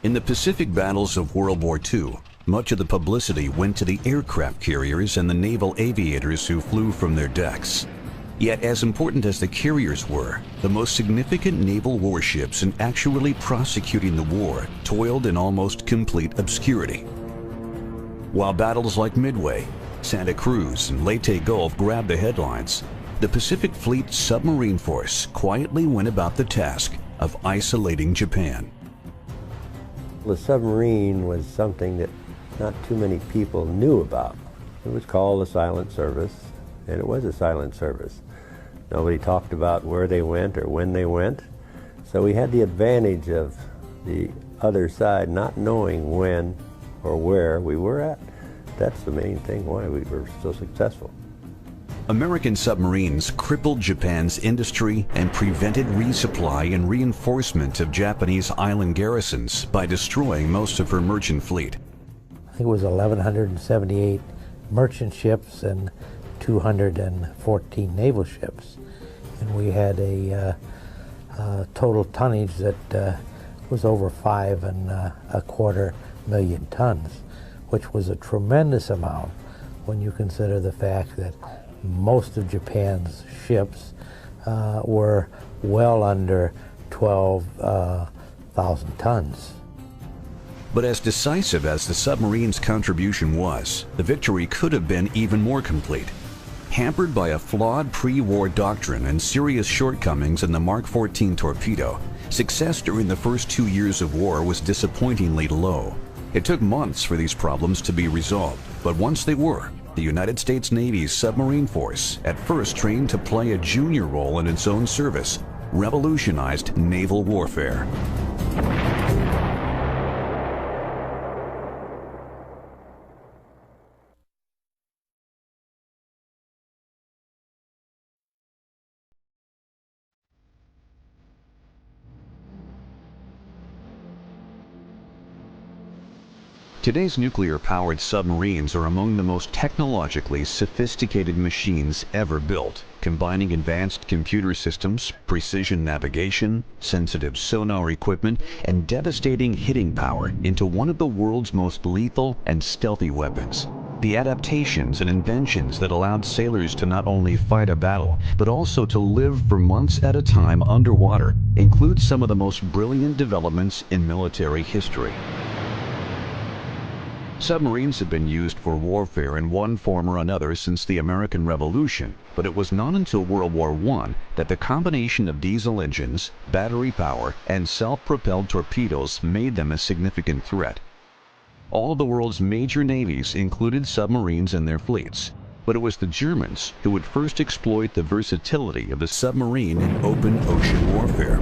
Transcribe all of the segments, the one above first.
In the Pacific battles of World War II, much of the publicity went to the aircraft carriers and the naval aviators who flew from their decks. Yet, as important as the carriers were, the most significant naval warships in actually prosecuting the war toiled in almost complete obscurity. While battles like Midway, Santa Cruz, and Leyte Gulf grabbed the headlines, the Pacific Fleet Submarine Force quietly went about the task of isolating Japan. The submarine was something that not too many people knew about. It was called the Silent Service, and it was a silent service. Nobody talked about where they went or when they went, so we had the advantage of the other side not knowing when or where we were at. That's the main thing why we were so successful. American submarines crippled Japan's industry and prevented resupply and reinforcement of Japanese island garrisons by destroying most of her merchant fleet. I think it was 1,178 merchant ships and 214 naval ships. And we had a total tonnage that was over 5.25 million tons, which was a tremendous amount when you consider the fact that most of Japan's ships were well under 12,000 tons. But as decisive as the submarine's contribution was, the victory could have been even more complete. Hampered by a flawed pre-war doctrine and serious shortcomings in the Mark 14 torpedo, success during the first 2 years of war was disappointingly low. It took months for these problems to be resolved, but once they were, the United States Navy's submarine force, at first trained to play a junior role in its own service, revolutionized naval warfare. Today's nuclear-powered submarines are among the most technologically sophisticated machines ever built, combining advanced computer systems, precision navigation, sensitive sonar equipment, and devastating hitting power into one of the world's most lethal and stealthy weapons. The adaptations and inventions that allowed sailors to not only fight a battle, but also to live for months at a time underwater, include some of the most brilliant developments in military history. Submarines have been used for warfare in one form or another since the American Revolution, but it was not until World War I that the combination of diesel engines, battery power, and self-propelled torpedoes made them a significant threat. All of the world's major navies included submarines in their fleets, but it was the Germans who would first exploit the versatility of the submarine in open ocean warfare.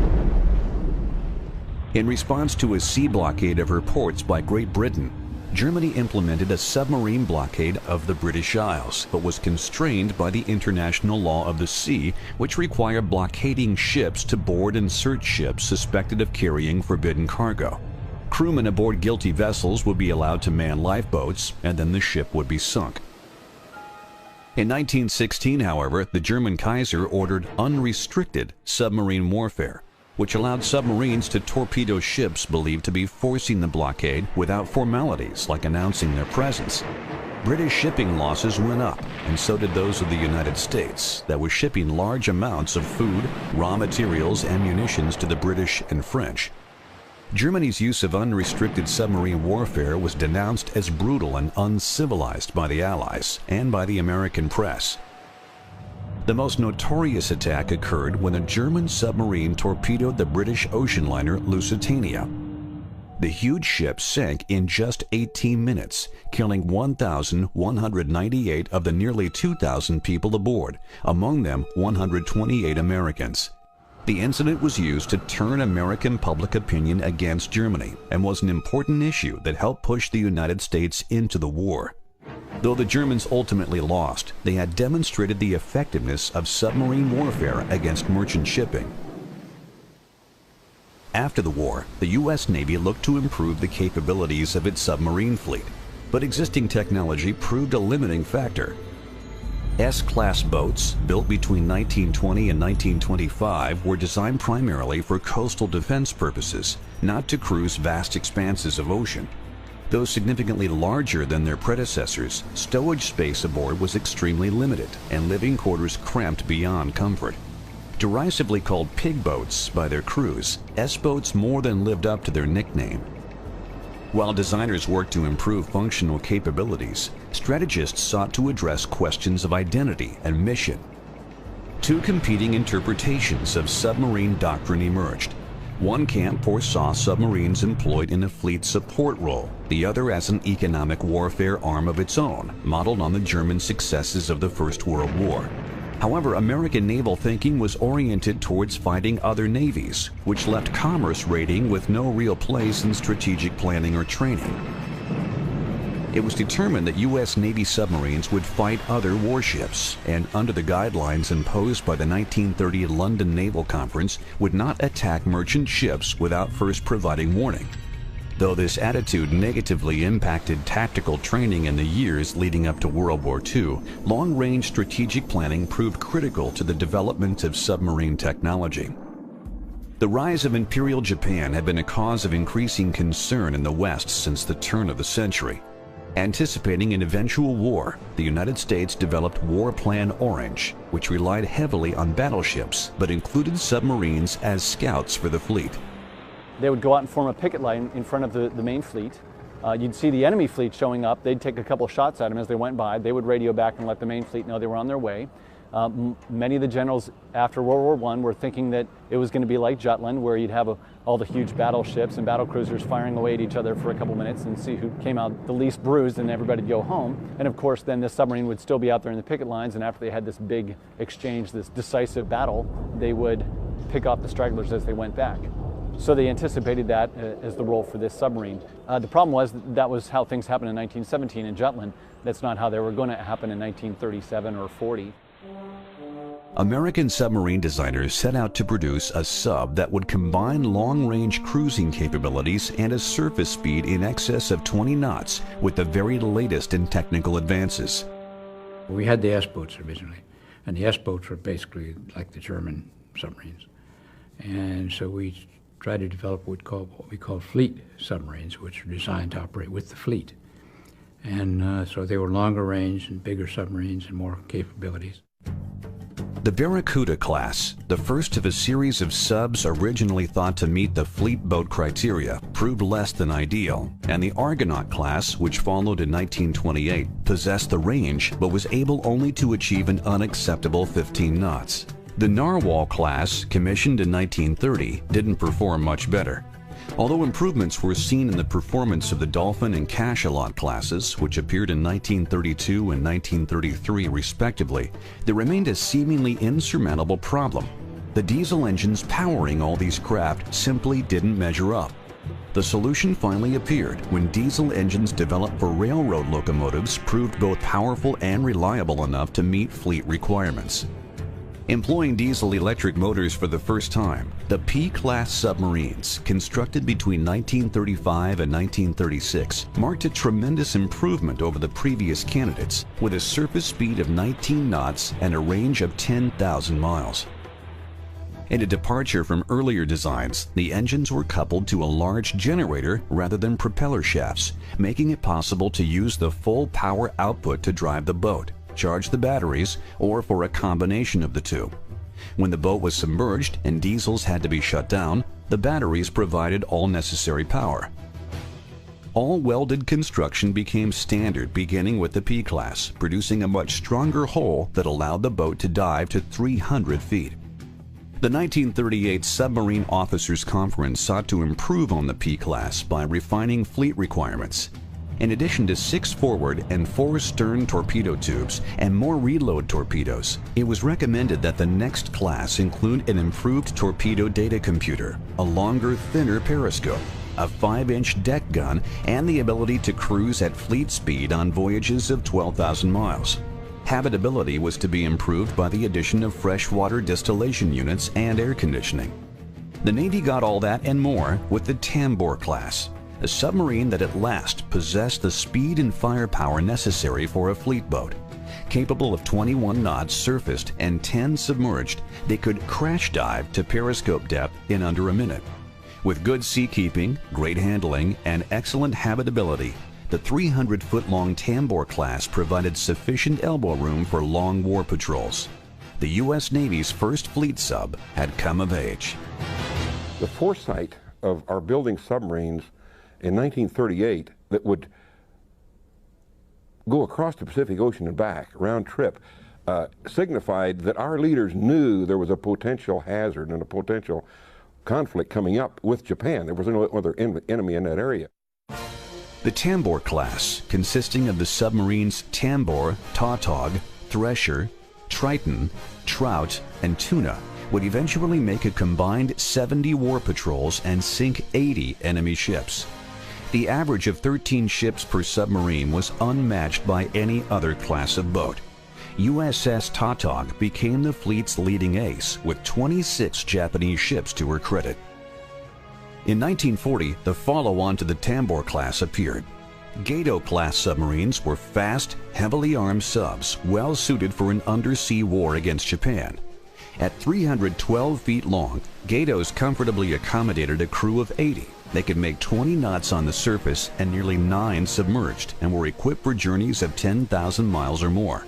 In response to a sea blockade of her ports by Great Britain, Germany implemented a submarine blockade of the British Isles, but was constrained by the international law of the sea, which required blockading ships to board and search ships suspected of carrying forbidden cargo. Crewmen aboard guilty vessels would be allowed to man lifeboats, and then the ship would be sunk. In 1916, however, the German Kaiser ordered unrestricted submarine warfare, which allowed submarines to torpedo ships believed to be forcing the blockade without formalities like announcing their presence. British shipping losses went up, and so did those of the United States, that was shipping large amounts of food, raw materials, and munitions to the British and French. Germany's use of unrestricted submarine warfare was denounced as brutal and uncivilized by the Allies and by the American press. The most notorious attack occurred when a German submarine torpedoed the British ocean liner Lusitania. The huge ship sank in just 18 minutes, killing 1,198 of the nearly 2,000 people aboard, among them 128 Americans. The incident was used to turn American public opinion against Germany and was an important issue that helped push the United States into the war. Though the Germans ultimately lost, they had demonstrated the effectiveness of submarine warfare against merchant shipping. After the war, the U.S. Navy looked to improve the capabilities of its submarine fleet, but existing technology proved a limiting factor. S-class boats, built between 1920 and 1925, were designed primarily for coastal defense purposes, not to cruise vast expanses of ocean. Though significantly larger than their predecessors, stowage space aboard was extremely limited and living quarters cramped beyond comfort. Derisively called pig boats by their crews, S-boats more than lived up to their nickname. While designers worked to improve functional capabilities, strategists sought to address questions of identity and mission. Two competing interpretations of submarine doctrine emerged. One camp foresaw submarines employed in a fleet support role, the other as an economic warfare arm of its own, modeled on the German successes of the First World War. However, American naval thinking was oriented towards fighting other navies, which left commerce raiding with no real place in strategic planning or training. It was determined that U.S. Navy submarines would fight other warships, and under the guidelines imposed by the 1930 London Naval Conference, would not attack merchant ships without first providing warning. Though this attitude negatively impacted tactical training in the years leading up to World War II, long-range strategic planning proved critical to the development of submarine technology. The rise of Imperial Japan had been a cause of increasing concern in the West since the turn of the century. Anticipating an eventual war, the United States developed War Plan Orange, which relied heavily on battleships but included submarines as scouts for the fleet. They would go out and form a picket line in front of the main fleet. You'd see the enemy fleet showing up. They'd take a couple shots at them as they went by. They would radio back and let the main fleet know they were on their way. Many of the generals after World War I were thinking that it was going to be like Jutland, where you'd have all the huge battleships and battle cruisers firing away at each other for a couple minutes and see who came out the least bruised, and everybody'd go home. And of course, then this submarine would still be out there in the picket lines, and after they had this big exchange, this decisive battle, they would pick off the stragglers as they went back. So they anticipated that as the role for this submarine. The problem was that was how things happened in 1917 in Jutland. That's not how they were going to happen in 1937 or 40. American submarine designers set out to produce a sub that would combine long-range cruising capabilities and a surface speed in excess of 20 knots with the very latest in technical advances. We had the S-boats originally, and the S-boats were basically like the German submarines. And so we tried to develop what we call fleet submarines, which are designed to operate with the fleet. And so they were longer range and bigger submarines and more capabilities. The Barracuda class, the first of a series of subs originally thought to meet the fleet boat criteria, proved less than ideal, and the Argonaut class, which followed in 1928, possessed the range but was able only to achieve an unacceptable 15 knots. The Narwhal class, commissioned in 1930, didn't perform much better. Although improvements were seen in the performance of the Dolphin and Cachalot classes, which appeared in 1932 and 1933 respectively, there remained a seemingly insurmountable problem. The diesel engines powering all these craft simply didn't measure up. The solution finally appeared when diesel engines developed for railroad locomotives proved both powerful and reliable enough to meet fleet requirements. Employing diesel-electric motors for the first time, the P-class submarines, constructed between 1935 and 1936, marked a tremendous improvement over the previous candidates, with a surface speed of 19 knots and a range of 10,000 miles. In a departure from earlier designs, the engines were coupled to a large generator rather than propeller shafts, making it possible to use the full power output to drive the boat, charge the batteries, or for a combination of the two. When the boat was submerged and diesels had to be shut down, the batteries provided all necessary power. All welded construction became standard beginning with the P-class, producing a much stronger hull that allowed the boat to dive to 300 feet. The 1938 Submarine Officers Conference sought to improve on the P-class by refining fleet requirements. In addition to 6 forward and 4 stern torpedo tubes and more reload torpedoes, it was recommended that the next class include an improved torpedo data computer, a longer, thinner periscope, a 5-inch deck gun, and the ability to cruise at fleet speed on voyages of 12,000 miles. Habitability was to be improved by the addition of freshwater distillation units and air conditioning. The Navy got all that and more with the Tambor class, a submarine that at last possessed the speed and firepower necessary for a fleet boat. Capable of 21 knots surfaced and 10 submerged, they could crash dive to periscope depth in under a minute. With good seakeeping, great handling, and excellent habitability, the 300-foot-long Tambor class provided sufficient elbow room for long war patrols. The U.S. Navy's first fleet sub had come of age. The foresight of our building submarines in 1938 that would go across the Pacific Ocean and back, round trip, signified that our leaders knew there was a potential hazard and a potential conflict coming up with Japan. There was no other enemy in that area. The Tambor class, consisting of the submarines Tambor, Tautog, Thresher, Triton, Trout, and Tuna, would eventually make a combined 70 war patrols and sink 80 enemy ships. The average of 13 ships per submarine was unmatched by any other class of boat. USS Tautog became the fleet's leading ace, with 26 Japanese ships to her credit. In 1940, the follow-on to the Tambor class appeared. Gato-class submarines were fast, heavily armed subs, well suited for an undersea war against Japan. At 312 feet long, Gatos comfortably accommodated a crew of 80. They could make 20 knots on the surface and nearly 9 submerged, and were equipped for journeys of 10,000 miles or more.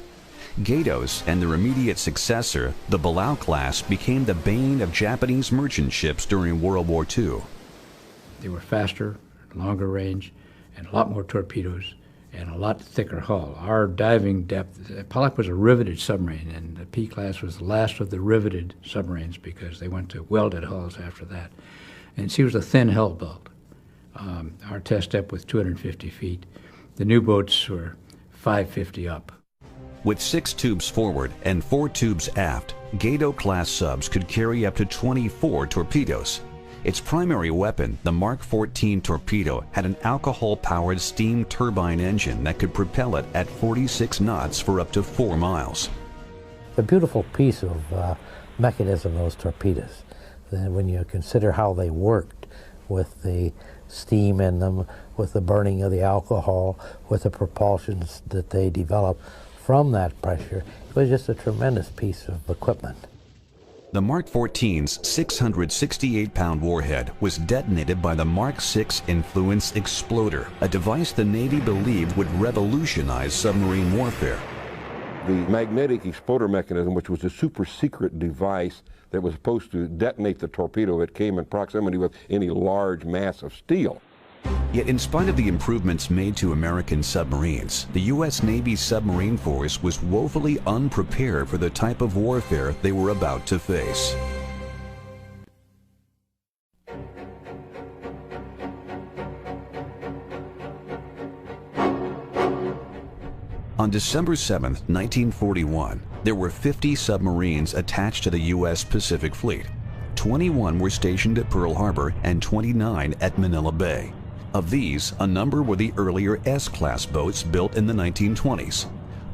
Gatos and their immediate successor, the Balao class, became the bane of Japanese merchant ships during World War II. They were faster, longer range, and a lot more torpedoes, and a lot thicker hull. Our diving depth, Pollock was a riveted submarine, and the P-class was the last of the riveted submarines because they went to welded hulls after that. And she was a thin hull belt. Our test depth was 250 feet. The new boats were 550 up. With 6 tubes forward and 4 tubes aft, Gato-class subs could carry up to 24 torpedoes. Its primary weapon, the Mark 14 torpedo, had an alcohol-powered steam turbine engine that could propel it at 46 knots for up to 4 miles. A beautiful piece of mechanism, those torpedoes. Then when you consider how they worked with the steam in them, with the burning of the alcohol, with the propulsions that they developed from that pressure, it was just a tremendous piece of equipment. The Mark 14's 668-pound warhead was detonated by the Mark 6 Influence Exploder, a device the Navy believed would revolutionize submarine warfare. The magnetic exploder mechanism, which was a super secret device that was supposed to detonate the torpedo if it came in proximity with any large mass of steel. Yet in spite of the improvements made to American submarines, the U.S. Navy submarine force was woefully unprepared for the type of warfare they were about to face. On December 7, 1941, there were 50 submarines attached to the U.S. Pacific Fleet. 21 were stationed at Pearl Harbor and 29 at Manila Bay. Of these, a number were the earlier S-class boats built in the 1920s.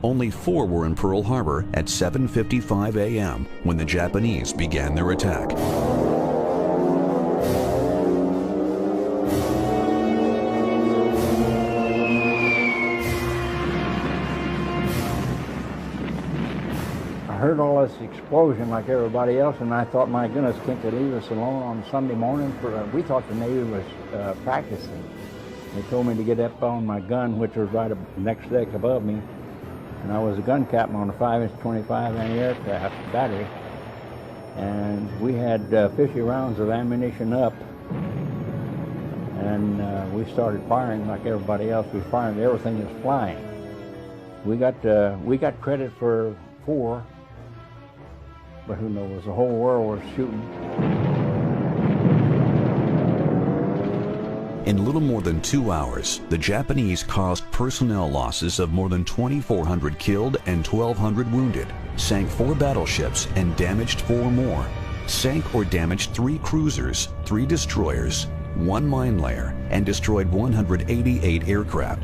Only 4 were in Pearl Harbor at 7:55 a.m. when the Japanese began their attack. I heard all this explosion like everybody else, and I thought, my goodness, can't they leave us alone on Sunday morning? We thought the Navy was practicing. They told me to get up on my gun, which was right up the next deck above me, and I was a gun captain on a 5-inch 25 anti-aircraft battery, and we had 50 rounds of ammunition up, and we started firing like everybody else. We fired everything that's flying. We got credit for 4. But who knows, the whole world was shooting. In little more than 2 hours, the Japanese caused personnel losses of more than 2,400 killed and 1,200 wounded, sank 4 battleships and damaged 4 more, sank or damaged 3 cruisers, 3 destroyers, 1 mine layer, and destroyed 188 aircraft.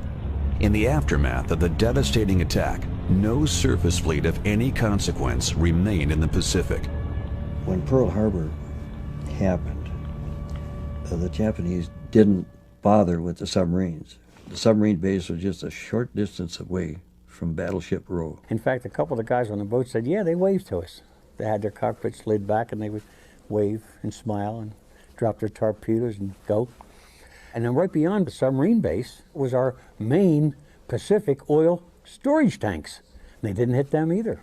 In the aftermath of the devastating attack, no surface fleet of any consequence remained in the Pacific. When Pearl Harbor happened, the Japanese didn't bother with the submarines. The submarine base was just a short distance away from Battleship Row. In fact, a couple of the guys on the boat said, yeah, they waved to us. They had their cockpits slid back and they would wave and smile and drop their torpedoes and go. And then right beyond the submarine base was our main Pacific oil storage tanks. And they didn't hit them either.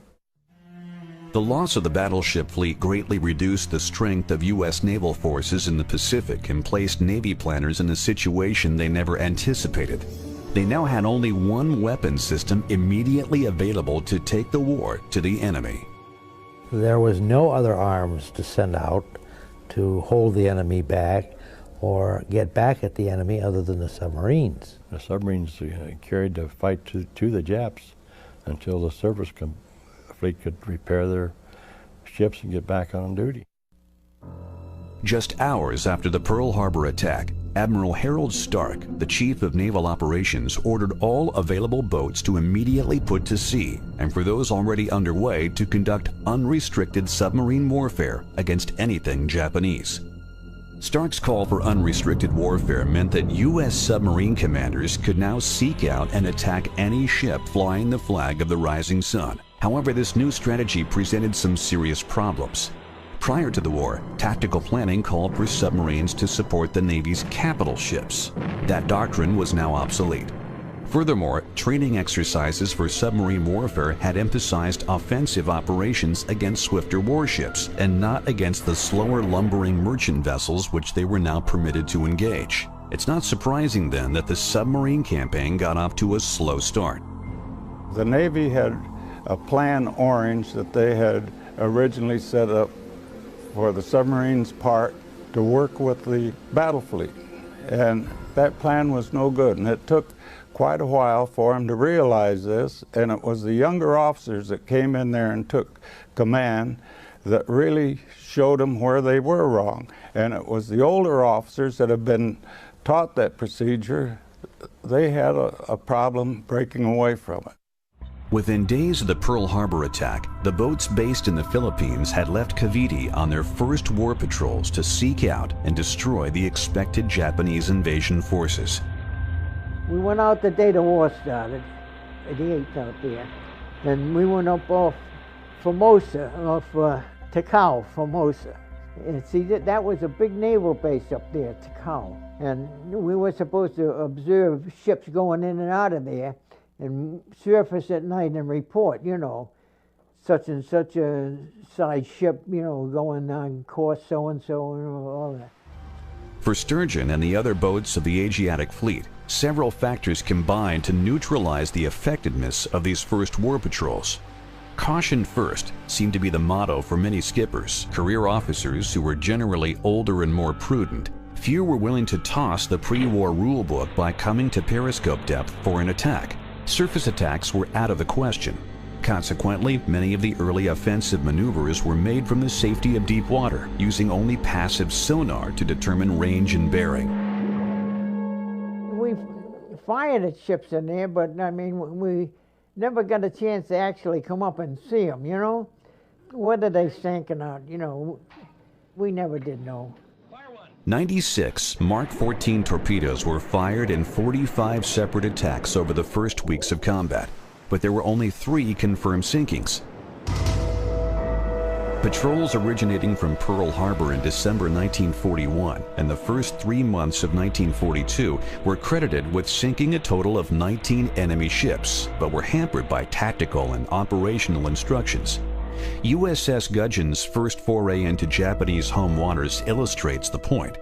The loss of the battleship fleet greatly reduced the strength of U.S. naval forces in the Pacific and placed Navy planners in a situation they never anticipated. They now had only one weapon system immediately available to take the war to the enemy. There was no other arms to send out to hold the enemy back or get back at the enemy other than the submarines. The submarines carried the fight to the Japs until the surface fleet could repair their ships and get back on duty. Just hours after the Pearl Harbor attack, Admiral Harold Stark, the Chief of Naval Operations, ordered all available boats to immediately put to sea, and for those already underway to conduct unrestricted submarine warfare against anything Japanese. Stark's call for unrestricted warfare meant that U.S. submarine commanders could now seek out and attack any ship flying the flag of the rising sun. However, this new strategy presented some serious problems. Prior to the war, tactical planning called for submarines to support the Navy's capital ships. That doctrine was now obsolete. Furthermore, training exercises for submarine warfare had emphasized offensive operations against swifter warships and not against the slower lumbering merchant vessels which they were now permitted to engage. It's not surprising then that the submarine campaign got off to a slow start. The Navy had a Plan Orange that they had originally set up for the submarines part to work with the battle fleet. And that plan was no good, and it took quite a while for them to realize this, and it was the younger officers that came in there and took command that really showed them where they were wrong. And it was the older officers that have been taught that procedure, they had a problem breaking away from it. Within days of the Pearl Harbor attack, the boats based in the Philippines had left Cavite on their first war patrols to seek out and destroy the expected Japanese invasion forces. We went out the day the war started, the 8th out there, and we went up off Formosa, off Ticao, Formosa. And see, that was a big naval base up there, Ticao. And we were supposed to observe ships going in and out of there and surface at night and report, you know, such and such a size ship, you know, going on course so-and-so and all that. For Sturgeon and the other boats of the Asiatic fleet, several factors combined to neutralize the effectiveness of these first war patrols. Caution first seemed to be the motto for many skippers, career officers who were generally older and more prudent. Few were willing to toss the pre-war rulebook by coming to periscope depth for an attack. Surface attacks were out of the question. Consequently, many of the early offensive maneuvers were made from the safety of deep water, using only passive sonar to determine range and bearing. We fired at ships in there, but I mean, we never got a chance to actually come up and see them, you know? Whether they sank or not, you know, we never did know. 96 Mark 14 torpedoes were fired in 45 separate attacks over the first weeks of combat, but there were only 3 confirmed sinkings. Patrols originating from Pearl Harbor in December 1941 and the first 3 months of 1942 were credited with sinking a total of 19 enemy ships, but were hampered by tactical and operational instructions. USS Gudgeon's first foray into Japanese home waters illustrates the point.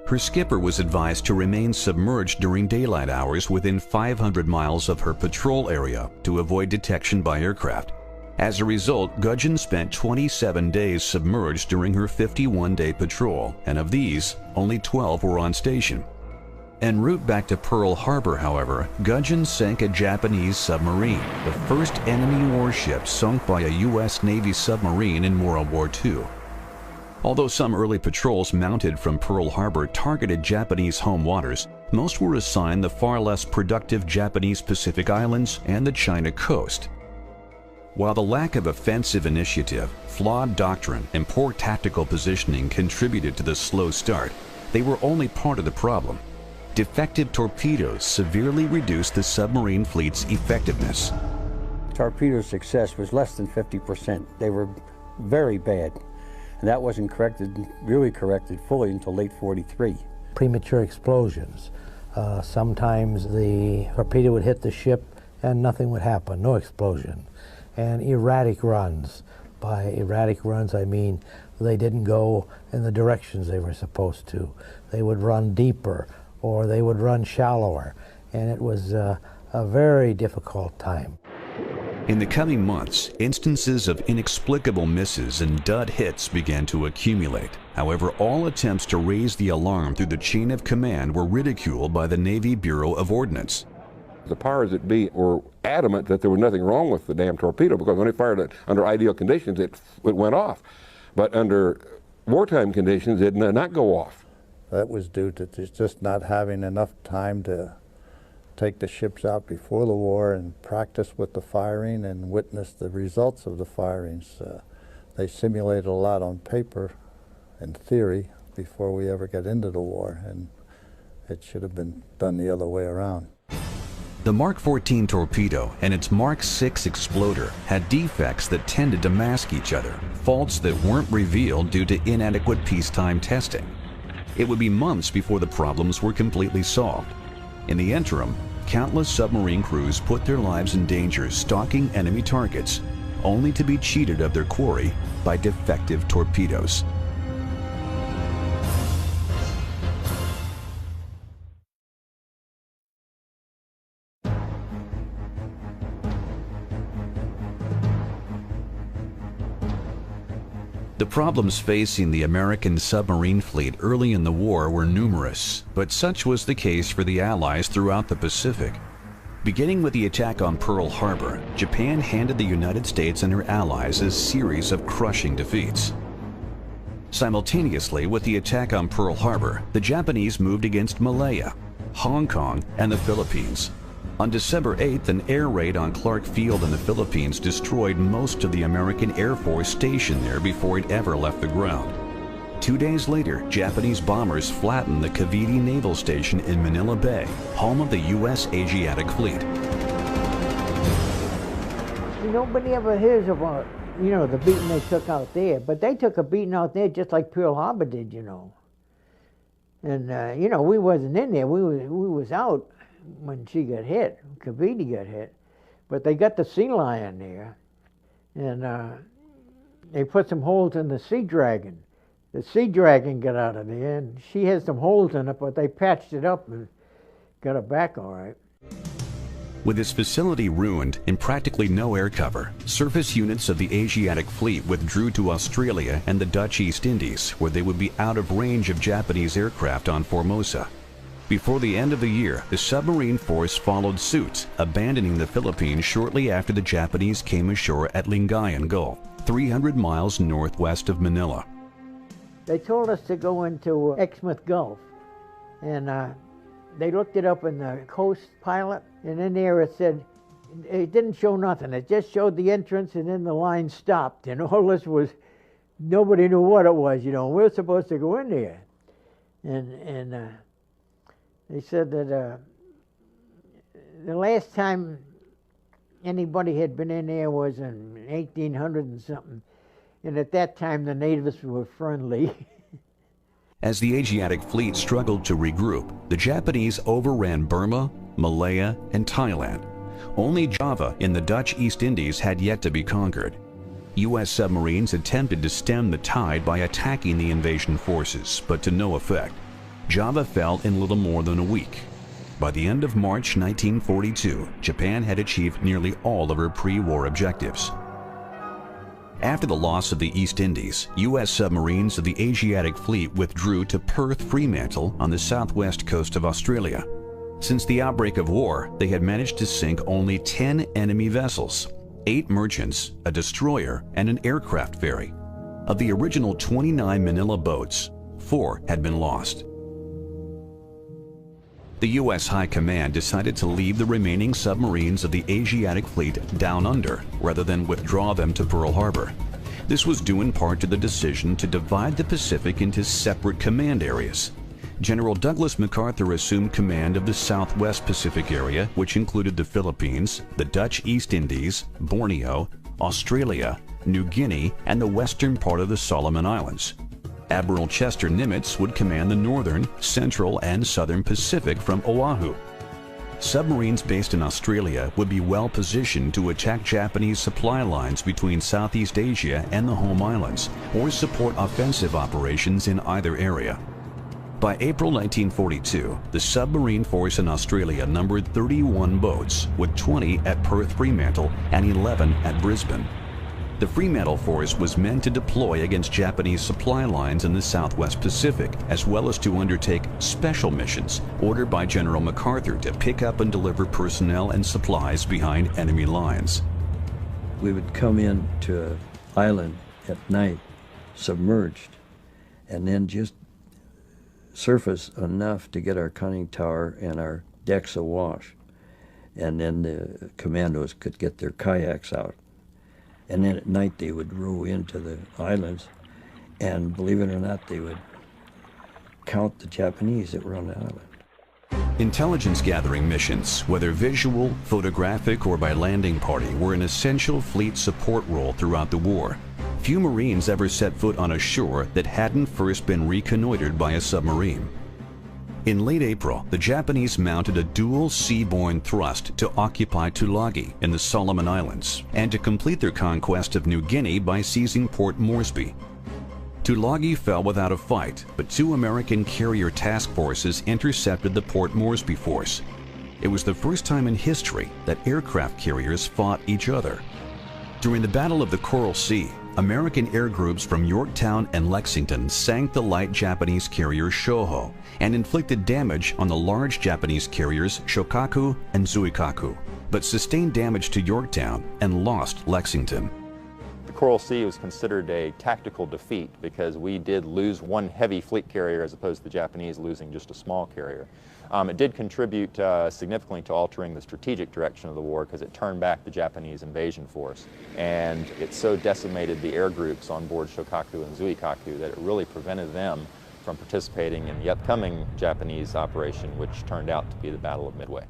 Her skipper was advised to remain submerged during daylight hours within 500 miles of her patrol area to avoid detection by aircraft. As a result, Gudgeon spent 27 days submerged during her 51-day patrol, and of these, only 12 were on station. En route back to Pearl Harbor, however, Gudgeon sank a Japanese submarine, the first enemy warship sunk by a U.S. Navy submarine in World War II. Although some early patrols mounted from Pearl Harbor targeted Japanese home waters, most were assigned the far less productive Japanese Pacific Islands and the China coast. While the lack of offensive initiative, flawed doctrine, and poor tactical positioning contributed to the slow start, they were only part of the problem. Defective torpedoes severely reduced the submarine fleet's effectiveness. torpedo success was less than 50%. They were very bad. And that wasn't really corrected fully until late 43. Premature explosions. Sometimes the torpedo would hit the ship and nothing would happen, no explosion. And erratic runs. By erratic runs, I mean they didn't go in the directions they were supposed to. They would run deeper or they would run shallower. And it was a very difficult time. In the coming months, instances of inexplicable misses and dud hits began to accumulate. However, all attempts to raise the alarm through the chain of command were ridiculed by the Navy Bureau of Ordnance. The powers that be were adamant that there was nothing wrong with the damn torpedo, because when they fired it under ideal conditions, it went off. But under wartime conditions, it did not go off. That was due to just not having enough time to take the ships out before the war and practice with the firing and witness the results of the firings. They simulated a lot on paper and theory before we ever get into the war, and it should have been done the other way around. The Mark 14 torpedo and its Mark 6 exploder had defects that tended to mask each other, faults that weren't revealed due to inadequate peacetime testing. It would be months before the problems were completely solved. In the interim, countless submarine crews put their lives in danger stalking enemy targets, only to be cheated of their quarry by defective torpedoes. The problems facing the American submarine fleet early in the war were numerous, but such was the case for the Allies throughout the Pacific. Beginning with the attack on Pearl Harbor, Japan handed the United States and her allies a series of crushing defeats. Simultaneously with the attack on Pearl Harbor, the Japanese moved against Malaya, Hong Kong, and the Philippines. On December 8th, an air raid on Clark Field in the Philippines destroyed most of the American Air Force stationed there before it ever left the ground. 2 days later, Japanese bombers flattened the Cavite Naval Station in Manila Bay, home of the U.S. Asiatic Fleet. Nobody ever hears about, the beating they took out there, but they took a beating out there just like Pearl Harbor did, And, we wasn't in there. We was out when she got hit, Cavite got hit. But they got the Sea Lion there, and they put some holes in the Sea Dragon. The Sea Dragon got out of there, and she had some holes in it, but they patched it up and got her back all right. With its facility ruined and practically no air cover, surface units of the Asiatic Fleet withdrew to Australia and the Dutch East Indies, where they would be out of range of Japanese aircraft on Formosa. Before the end of the year, the submarine force followed suit, abandoning the Philippines shortly after the Japanese came ashore at Lingayen Gulf, 300 miles northwest of Manila. They told us to go into Exmouth Gulf, and they looked it up in the Coast Pilot, and in there it said, it didn't show nothing. It just showed the entrance, and then the line stopped, and all this was, nobody knew what it was, We're supposed to go in there. And they said that the last time anybody had been in there was in 1800 and something, and at that time the natives were friendly. As the Asiatic Fleet struggled to regroup, the Japanese overran Burma, Malaya, and Thailand. Only Java in the Dutch East Indies had yet to be conquered. U.S. submarines attempted to stem the tide by attacking the invasion forces, but to no effect. Java fell in little more than a week. By the end of March 1942, Japan had achieved nearly all of her pre-war objectives. After the loss of the East Indies, U.S. submarines of the Asiatic Fleet withdrew to Perth Fremantle on the southwest coast of Australia. Since the outbreak of war, they had managed to sink only 10 enemy vessels, 8 merchants, a destroyer, and an aircraft ferry. Of the original 29 Manila boats, 4 had been lost. The U.S. High Command decided to leave the remaining submarines of the Asiatic Fleet down under rather than withdraw them to Pearl Harbor. This was due in part to the decision to divide the Pacific into separate command areas. General Douglas MacArthur assumed command of the Southwest Pacific area, which included the Philippines, the Dutch East Indies, Borneo, Australia, New Guinea, and the western part of the Solomon Islands. Admiral Chester Nimitz would command the northern, central, and southern Pacific from Oahu. Submarines based in Australia would be well positioned to attack Japanese supply lines between Southeast Asia and the home islands, or support offensive operations in either area. By April 1942, the submarine force in Australia numbered 31 boats, with 20 at Perth Fremantle and 11 at Brisbane. The Fremantle force was meant to deploy against Japanese supply lines in the Southwest Pacific, as well as to undertake special missions ordered by General MacArthur to pick up and deliver personnel and supplies behind enemy lines. We would come in to an island at night, submerged, and then just surface enough to get our conning tower and our decks awash. And then the commandos could get their kayaks out. And then at night they would row into the islands, and believe it or not, they would count the Japanese that were on the island. Intelligence gathering missions, whether visual, photographic, or by landing party, were an essential fleet support role throughout the war. Few Marines ever set foot on a shore that hadn't first been reconnoitered by a submarine. In late April, the Japanese mounted a dual seaborne thrust to occupy Tulagi in the Solomon Islands and to complete their conquest of New Guinea by seizing Port Moresby. Tulagi fell without a fight, but 2 American carrier task forces intercepted the Port Moresby force. It was the first time in history that aircraft carriers fought each other. During the Battle of the Coral Sea, American air groups from Yorktown and Lexington sank the light Japanese carrier Shoho and inflicted damage on the large Japanese carriers Shokaku and Zuikaku, but sustained damage to Yorktown and lost Lexington. The Coral Sea was considered a tactical defeat because we did lose one heavy fleet carrier as opposed to the Japanese losing just a small carrier. It did contribute significantly to altering the strategic direction of the war because it turned back the Japanese invasion force. And it so decimated the air groups on board Shokaku and Zuikaku that it really prevented them from participating in the upcoming Japanese operation, which turned out to be the Battle of Midway.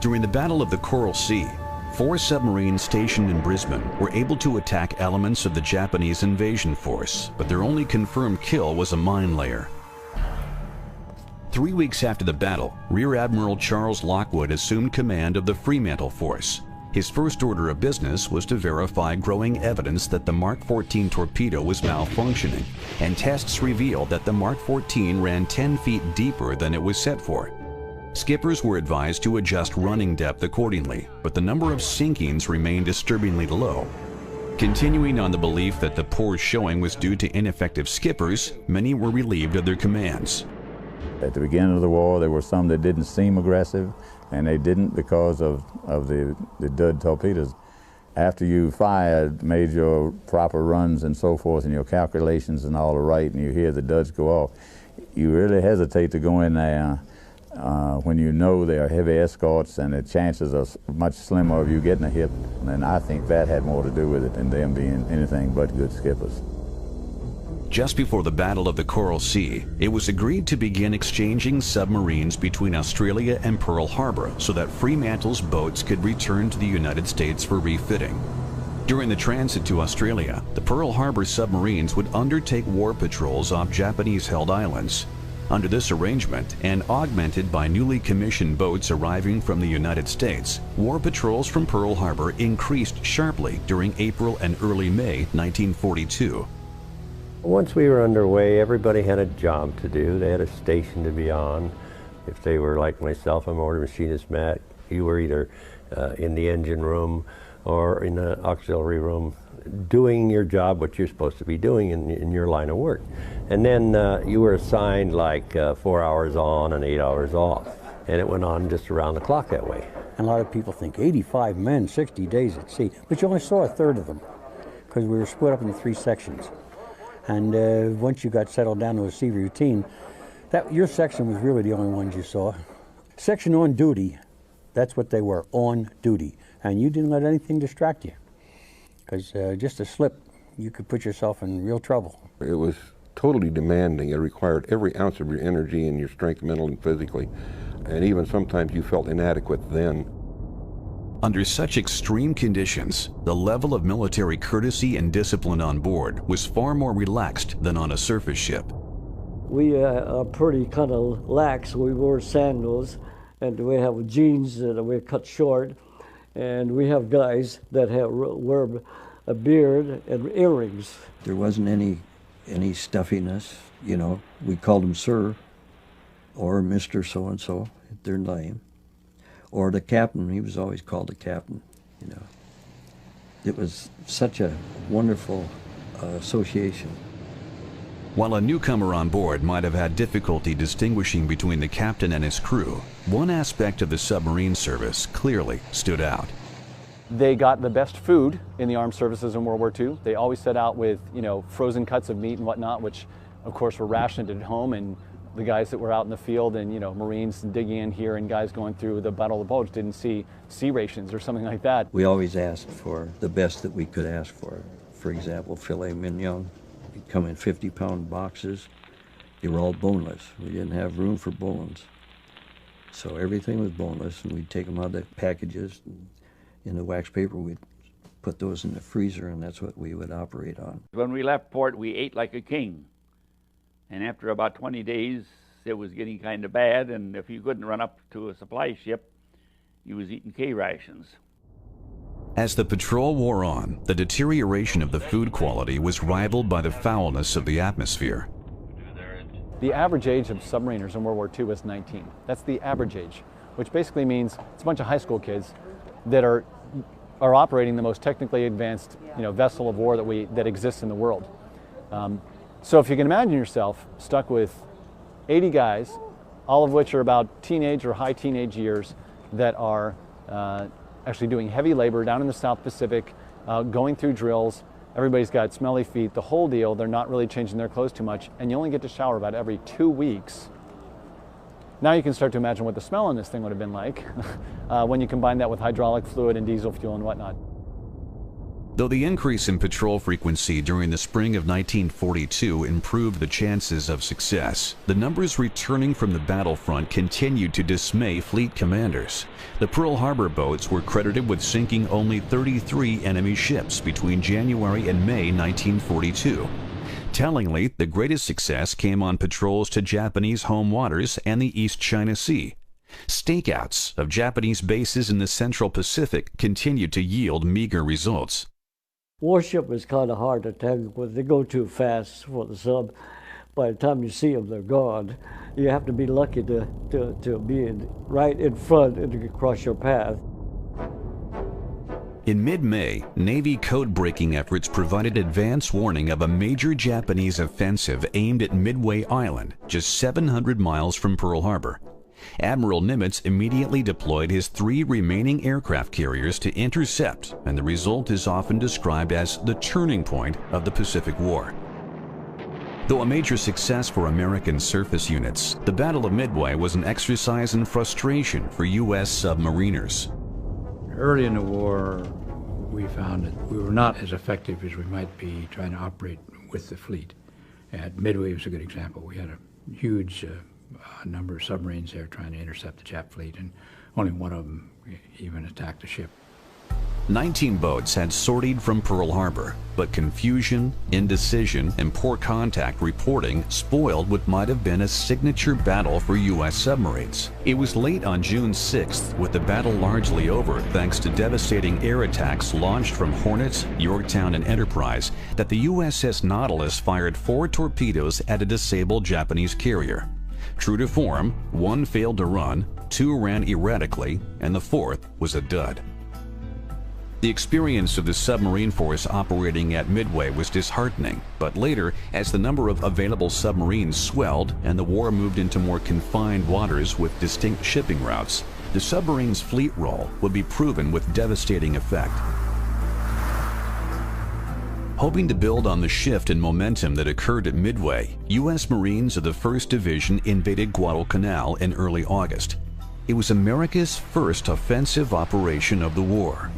During the Battle of the Coral Sea, 4 submarines stationed in Brisbane were able to attack elements of the Japanese invasion force, but their only confirmed kill was a mine layer. 3 weeks after the battle, Rear Admiral Charles Lockwood assumed command of the Fremantle force. His first order of business was to verify growing evidence that the Mark 14 torpedo was malfunctioning, and tests revealed that the Mark 14 ran 10 feet deeper than it was set for. Skippers were advised to adjust running depth accordingly, but the number of sinkings remained disturbingly low. Continuing on the belief that the poor showing was due to ineffective skippers, many were relieved of their commands. At the beginning of the war, there were some that didn't seem aggressive, and they didn't because of the dud torpedoes. After you fired, made your proper runs and so forth, and your calculations and all are right, and you hear the duds go off, you really hesitate to go in there when you know they are heavy escorts and the chances are much slimmer of you getting a hit. And I think that had more to do with it than them being anything but good skippers. Just before the Battle of the Coral Sea, it was agreed to begin exchanging submarines between Australia and Pearl Harbor so that Fremantle's boats could return to the United States for refitting. During the transit to Australia, the Pearl Harbor submarines would undertake war patrols off Japanese-held islands. Under this arrangement, and augmented by newly commissioned boats arriving from the United States, war patrols from Pearl Harbor increased sharply during April and early May 1942. Once we were underway, everybody had a job to do. They had a station to be on. If they were like myself, I'm order machinist Matt, you were either in the engine room or in the auxiliary room doing your job, what you're supposed to be doing in your line of work. And then you were assigned like 4 hours on and 8 hours off. And it went on just around the clock that way. And a lot of people think 85 men, 60 days at sea, but you only saw a third of them because we were split up into 3 sections. And once you got settled down to a sea routine, your section was really the only ones you saw. Section on duty, that's what they were, on duty. And you didn't let anything distract you. Because just a slip, you could put yourself in real trouble. It was totally demanding. It required every ounce of your energy and your strength, mentally and physically, and even sometimes you felt inadequate then. Under such extreme conditions, the level of military courtesy and discipline on board was far more relaxed than on a surface ship. We are pretty kind of lax. We wear sandals, and we have jeans that we cut short, and we have guys that wear a beard and earrings. There wasn't any stuffiness, you know. We called them sir, or Mr. So-and-so, their name. Or the captain, he was always called the captain, you know. It was such a wonderful association. While a newcomer on board might have had difficulty distinguishing between the captain and his crew, one aspect of the submarine service clearly stood out. They got the best food in the armed services in World War II. They always set out with, frozen cuts of meat and whatnot, which of course were rationed at home, and the guys that were out in the field and, Marines digging in here and guys going through the Battle of the Bulge didn't see sea rations or something like that. We always asked for the best that we could ask for. For example, filet mignon. It'd come in 50-pound boxes. They were all boneless. We didn't have room for bones. So everything was boneless, and we'd take them out of the packages. And in the wax paper, we'd put those in the freezer, and that's what we would operate on. When we left port, we ate like a king. And after about 20 days, it was getting kind of bad, and if you couldn't run up to a supply ship, you was eating K rations. As the patrol wore on, the deterioration of the food quality was rivaled by the foulness of the atmosphere. The average age of submariners in World War II was 19. That's the average age, which basically means it's a bunch of high school kids that are operating the most technically advanced, vessel of war that exists in the world. So if you can imagine yourself stuck with 80 guys, all of which are about teenage or high teenage years, that are actually doing heavy labor down in the South Pacific, going through drills, everybody's got smelly feet, the whole deal, they're not really changing their clothes too much, and you only get to shower about every 2 weeks. Now you can start to imagine what the smell on this thing would have been like when you combine that with hydraulic fluid and diesel fuel and whatnot. Though the increase in patrol frequency during the spring of 1942 improved the chances of success, the numbers returning from the battlefront continued to dismay fleet commanders. The Pearl Harbor boats were credited with sinking only 33 enemy ships between January and May 1942. Tellingly, the greatest success came on patrols to Japanese home waters and the East China Sea. Stakeouts of Japanese bases in the Central Pacific continued to yield meager results. Warship is kind of hard to tell because they go too fast for the sub. By the time you see them, they're gone. You have to be lucky to be right in front and to cross your path. In mid-May, Navy code-breaking efforts provided advance warning of a major Japanese offensive aimed at Midway Island, just 700 miles from Pearl Harbor. Admiral Nimitz immediately deployed his 3 remaining aircraft carriers to intercept, and the result is often described as the turning point of the Pacific War. Though a major success for American surface units, the Battle of Midway was an exercise in frustration for U.S. submariners. Early in the war, we found that we were not as effective as we might be trying to operate with the fleet. At Midway was a good example. We had a huge number of submarines there trying to intercept the Jap fleet, and only one of them even attacked a ship. 19 boats had sortied from Pearl Harbor, but confusion, indecision, and poor contact reporting spoiled what might have been a signature battle for U.S. submarines. It was late on June 6th, with the battle largely over thanks to devastating air attacks launched from Hornets, Yorktown, and Enterprise, that the USS Nautilus fired 4 torpedoes at a disabled Japanese carrier. True to form, 1 failed to run, 2 ran erratically, and the 4th was a dud. The experience of the submarine force operating at Midway was disheartening, but later, as the number of available submarines swelled and the war moved into more confined waters with distinct shipping routes, the submarine's fleet role would be proven with devastating effect. Hoping to build on the shift in momentum that occurred at Midway, U.S. Marines of the 1st Division invaded Guadalcanal in early August. It was America's first offensive operation of the war.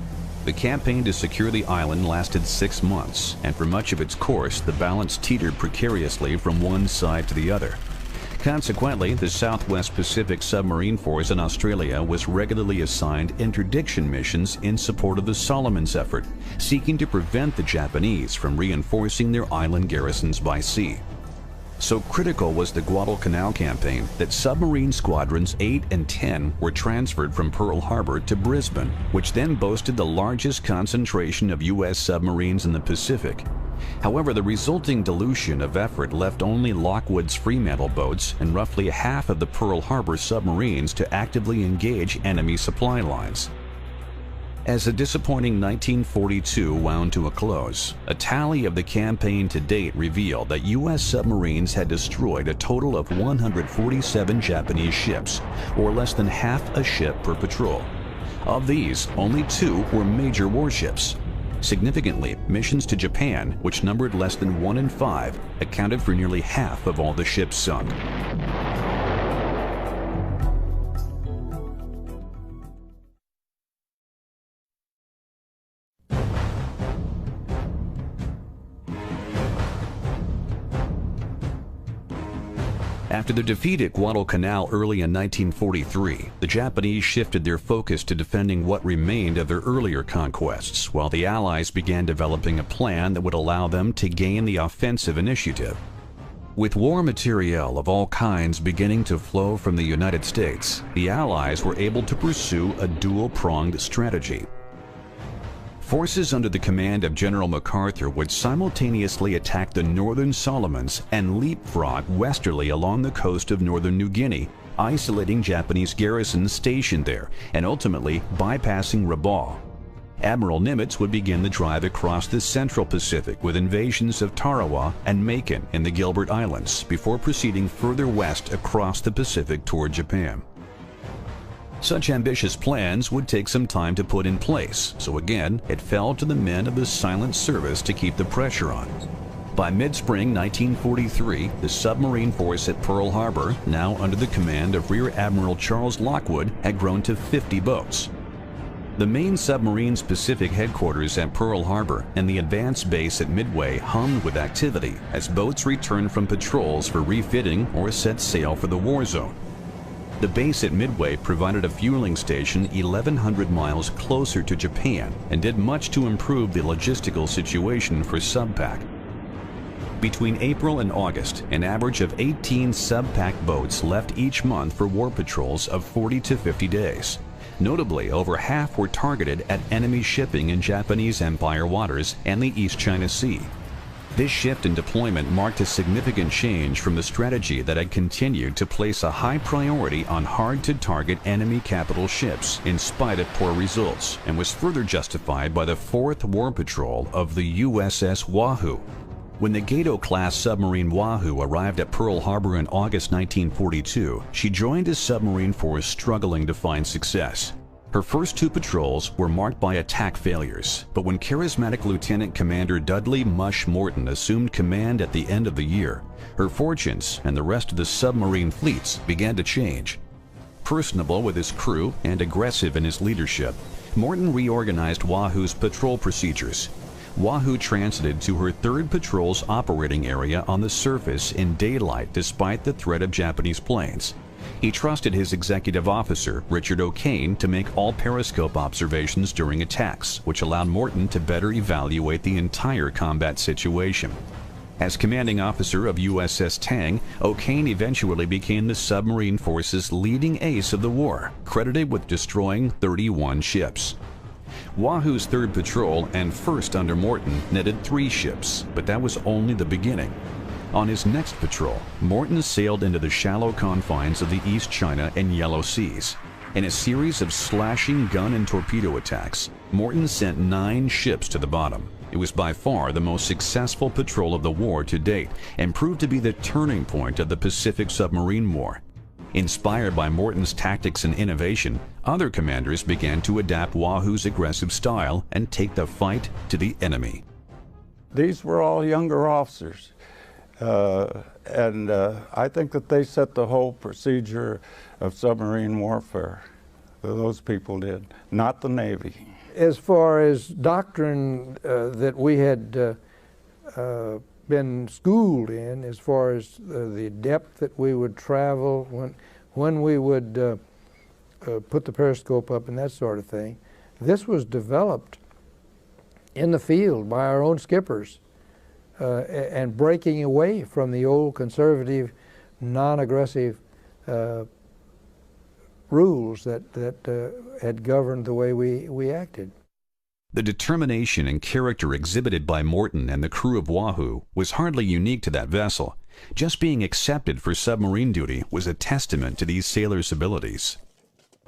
The campaign to secure the island lasted 6 months, and for much of its course, the balance teetered precariously from one side to the other. Consequently, the Southwest Pacific Submarine Force in Australia was regularly assigned interdiction missions in support of the Solomons effort, seeking to prevent the Japanese from reinforcing their island garrisons by sea. So critical was the Guadalcanal campaign that submarine squadrons 8 and 10 were transferred from Pearl Harbor to Brisbane, which then boasted the largest concentration of U.S. submarines in the Pacific. However, the resulting dilution of effort left only Lockwood's Fremantle boats and roughly half of the Pearl Harbor submarines to actively engage enemy supply lines. As the disappointing 1942 wound to a close, a tally of the campaign to date revealed that U.S. submarines had destroyed a total of 147 Japanese ships, or less than half a ship per patrol. Of these, only 2 were major warships. Significantly, missions to Japan, which numbered less than 1 in 5, accounted for nearly half of all the ships sunk. After the defeat at Guadalcanal early in 1943, the Japanese shifted their focus to defending what remained of their earlier conquests, while the Allies began developing a plan that would allow them to gain the offensive initiative. With war materiel of all kinds beginning to flow from the United States, the Allies were able to pursue a dual-pronged strategy. Forces under the command of General MacArthur would simultaneously attack the northern Solomons and leapfrog westerly along the coast of northern New Guinea, isolating Japanese garrisons stationed there and ultimately bypassing Rabaul. Admiral Nimitz would begin the drive across the central Pacific with invasions of Tarawa and Macon in the Gilbert Islands before proceeding further west across the Pacific toward Japan. Such ambitious plans would take some time to put in place, so again, it fell to the men of the Silent Service to keep the pressure on. By mid-spring 1943, the submarine force at Pearl Harbor, now under the command of Rear Admiral Charles Lockwood, had grown to 50 boats. The main submarine's Pacific headquarters at Pearl Harbor and the advanced base at Midway hummed with activity as boats returned from patrols for refitting or set sail for the war zone. The base at Midway provided a fueling station 1,100 miles closer to Japan and did much to improve the logistical situation for SUBPAC. Between April and August, an average of 18 SUBPAC boats left each month for war patrols of 40 to 50 days. Notably, over half were targeted at enemy shipping in Japanese Empire waters and the East China Sea. This shift in deployment marked a significant change from the strategy that had continued to place a high priority on hard-to-target enemy capital ships in spite of poor results, and was further justified by the 4th War Patrol of the USS Wahoo. When the Gato-class submarine Wahoo arrived at Pearl Harbor in August 1942, she joined a submarine force struggling to find success. Her first 2 patrols were marked by attack failures, but when charismatic Lieutenant Commander Dudley Mush Morton assumed command at the end of the year, her fortunes and the rest of the submarine fleets began to change. Personable with his crew and aggressive in his leadership, Morton reorganized Wahoo's patrol procedures. Wahoo transited to her 3rd patrol's operating area on the surface in daylight despite the threat of Japanese planes. He trusted his executive officer, Richard O'Kane, to make all periscope observations during attacks, which allowed Morton to better evaluate the entire combat situation. As commanding officer of USS Tang, O'Kane eventually became the submarine force's leading ace of the war, credited with destroying 31 ships. Wahoo's 3rd patrol and 1st under Morton netted 3 ships, but that was only the beginning. On his next patrol, Morton sailed into the shallow confines of the East China and Yellow Seas. In a series of slashing gun and torpedo attacks, Morton sent 9 ships to the bottom. It was by far the most successful patrol of the war to date and proved to be the turning point of the Pacific Submarine War. Inspired by Morton's tactics and innovation, other commanders began to adapt Wahoo's aggressive style and take the fight to the enemy. These were all younger officers. I think that they set the whole procedure of submarine warfare. Those people did, not the Navy. As far as doctrine that we had been schooled in, as far as the depth that we would travel, when we would put the periscope up and that sort of thing, this was developed in the field by our own skippers and breaking away from the old conservative, non-aggressive rules that had governed the way we acted. The determination and character exhibited by Morton and the crew of Wahoo was hardly unique to that vessel. Just being accepted for submarine duty was a testament to these sailors' abilities.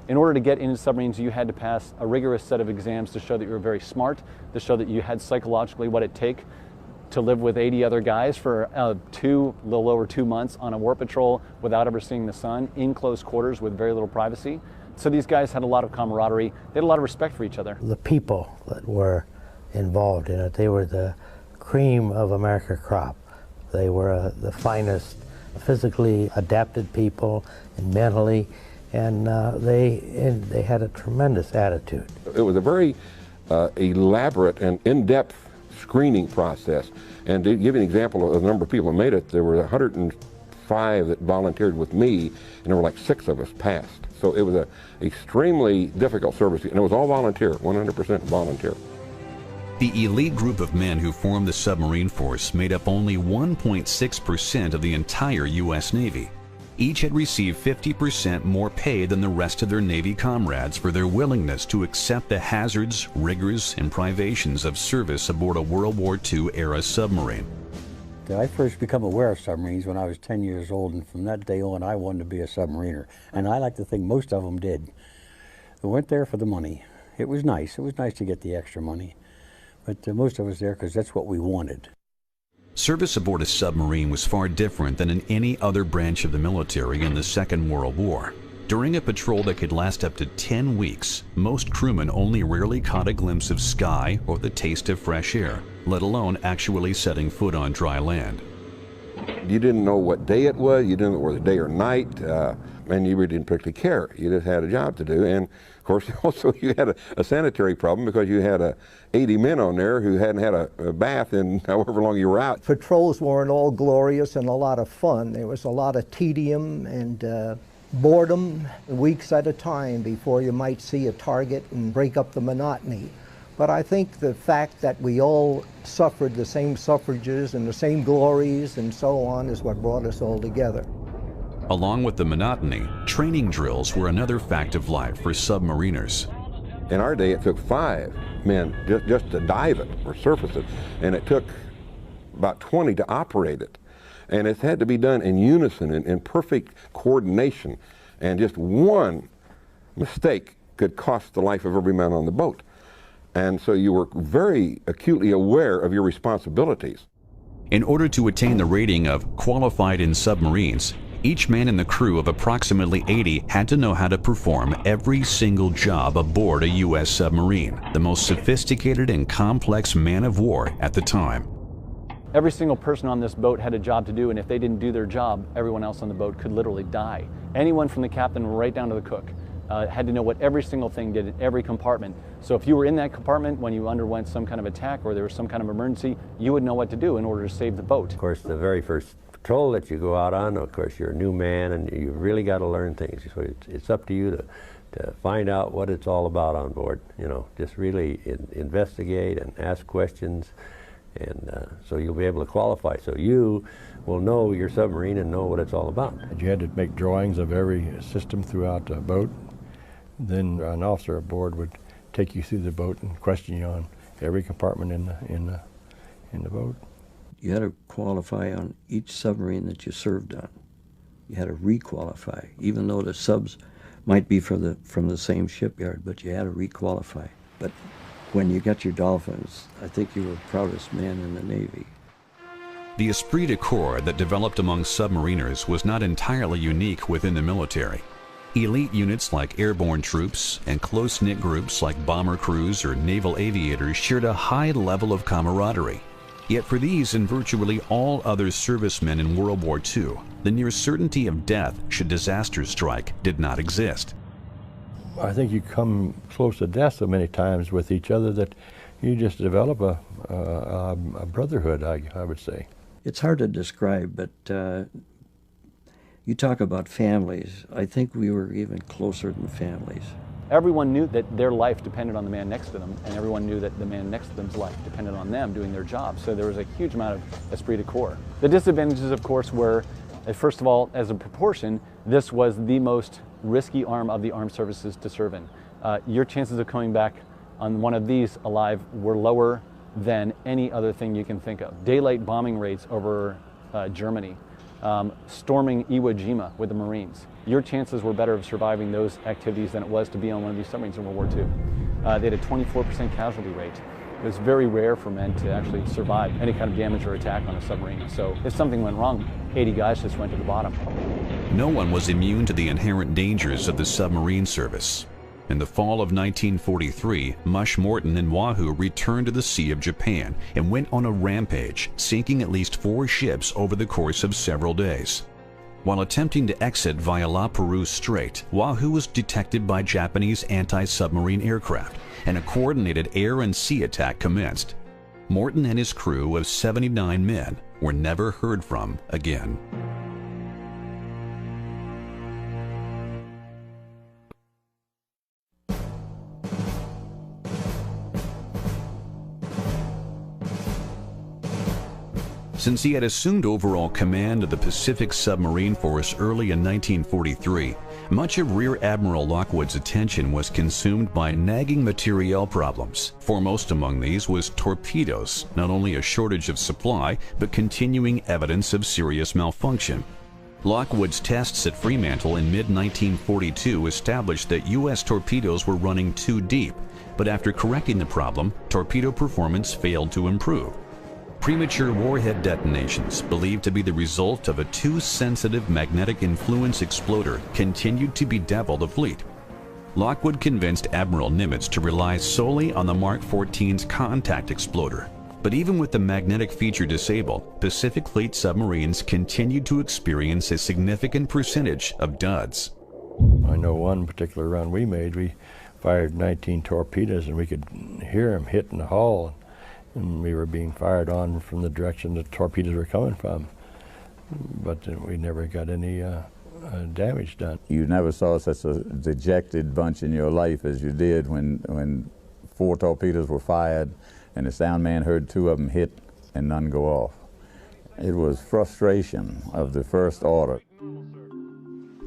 In order to get into submarines, you had to pass a rigorous set of exams to show that you were very smart, to show that you had psychologically what it takes to live with 80 other guys for a little over 2 months on a war patrol without ever seeing the sun, in close quarters with very little privacy. So these guys had a lot of camaraderie. They had a lot of respect for each other. The people that were involved in it, they were the cream of America's crop. They were the finest physically adapted people and mentally, and they had a tremendous attitude. It was a very elaborate and in-depth screening process. And to give you an example of the number of people who made it, there were 105 that volunteered with me, and there were like 6 of us passed. So it was an extremely difficult service, and it was all volunteer, 100% volunteer. The elite group of men who formed the submarine force made up only 1.6% of the entire U.S. Navy. Each had received 50% more pay than the rest of their Navy comrades for their willingness to accept the hazards, rigors, and privations of service aboard a World War II-era submarine. I first became aware of submarines when I was 10 years old, and from that day on I wanted to be a submariner. And I like to think most of them did. They weren't there for the money. It was nice. It was nice to get the extra money. But most of us there because that's what we wanted. Service aboard a submarine was far different than in any other branch of the military in the Second World War. During a patrol that could last up to 10 weeks, most crewmen only rarely caught a glimpse of sky or the taste of fresh air, let alone actually setting foot on dry land. You didn't know what day it was, you didn't know whether day or night, and you really didn't particularly care. You just had a job to do. And of course, also you had a sanitary problem because you had 80 men on there who hadn't had a bath in however long you were out. Patrols weren't all glorious and a lot of fun. There was a lot of tedium and boredom, weeks at a time before you might see a target and break up the monotony. But I think the fact that we all suffered the same suffrages and the same glories and so on is what brought us all together. Along with the monotony, training drills were another fact of life for submariners. In our day, it took 5 men just to dive it or surface it, and it took about 20 to operate it. And it had to be done in unison, in perfect coordination, and just one mistake could cost the life of every man on the boat. And so you were very acutely aware of your responsibilities. In order to attain the rating of qualified in submarines, each man in the crew of approximately 80 had to know how to perform every single job aboard a U.S. submarine, the most sophisticated and complex man of war at the time. Every single person on this boat had a job to do, and if they didn't do their job, everyone else on the boat could literally die. Anyone from the captain right down to the cook had to know what every single thing did in every compartment. So if you were in that compartment when you underwent some kind of attack or there was some kind of emergency, you would know what to do in order to save the boat. Of course, the very first patrol that you go out on, of course, you're a new man and you've really got to learn things. So it's up to you to find out what it's all about on board. You know, just really investigate and ask questions. And so you'll be able to qualify. So you will know your submarine and know what it's all about. And you had to make drawings of every system throughout the boat. Then an officer aboard would take you through the boat and question you on every compartment in the boat. You had to qualify on each submarine that you served on. You had to re-qualify, even though the subs might be from the same shipyard, but you had to re-qualify. But when you got your Dolphins, I think you were the proudest man in the Navy. The esprit de corps that developed among submariners was not entirely unique within the military. Elite units like airborne troops and close-knit groups like bomber crews or naval aviators shared a high level of camaraderie. Yet for these and virtually all other servicemen in World War II, the near certainty of death should disaster strike did not exist. I think you come close to death so many times with each other that you just develop a brotherhood, I would say. It's hard to describe, but you talk about families. I think we were even closer than families. Everyone knew that their life depended on the man next to them, and everyone knew that the man next to them's life depended on them doing their job. So there was a huge amount of esprit de corps. The disadvantages, of course, were, first of all, as a proportion, this was the most risky arm of the armed services to serve in. Your chances of coming back on one of these alive were lower than any other thing you can think of. Daylight bombing raids over Germany, storming Iwo Jima with the Marines. Your chances were better of surviving those activities than it was to be on one of these submarines in World War II. They had a 24% casualty rate. It was very rare for men to actually survive any kind of damage or attack on a submarine. So if something went wrong, 80 guys just went to the bottom. No one was immune to the inherent dangers of the submarine service. In the fall of 1943, Mush, Morton, and Wahoo returned to the Sea of Japan and went on a rampage, sinking at least 4 ships over the course of several days. While attempting to exit via La Perouse Strait, Wahoo was detected by Japanese anti-submarine aircraft, and a coordinated air and sea attack commenced. Morton and his crew of 79 men were never heard from again. Since he had assumed overall command of the Pacific Submarine Force early in 1943, much of Rear Admiral Lockwood's attention was consumed by nagging materiel problems. Foremost among these was torpedoes, not only a shortage of supply, but continuing evidence of serious malfunction. Lockwood's tests at Fremantle in mid-1942 established that U.S. torpedoes were running too deep, but after correcting the problem, torpedo performance failed to improve. Premature warhead detonations, believed to be the result of a too sensitive magnetic influence exploder, continued to bedevil the fleet. Lockwood convinced Admiral Nimitz to rely solely on the Mark 14's contact exploder. But even with the magnetic feature disabled, Pacific Fleet submarines continued to experience a significant percentage of duds. I know one particular run we made, we fired 19 torpedoes and we could hear them hitting the hull. And we were being fired on from the direction the torpedoes were coming from. But we never got any damage done. You never saw such a dejected bunch in your life as you did when 4 torpedoes were fired and the sound man heard 2 of them hit and none go off. It was frustration of the first order.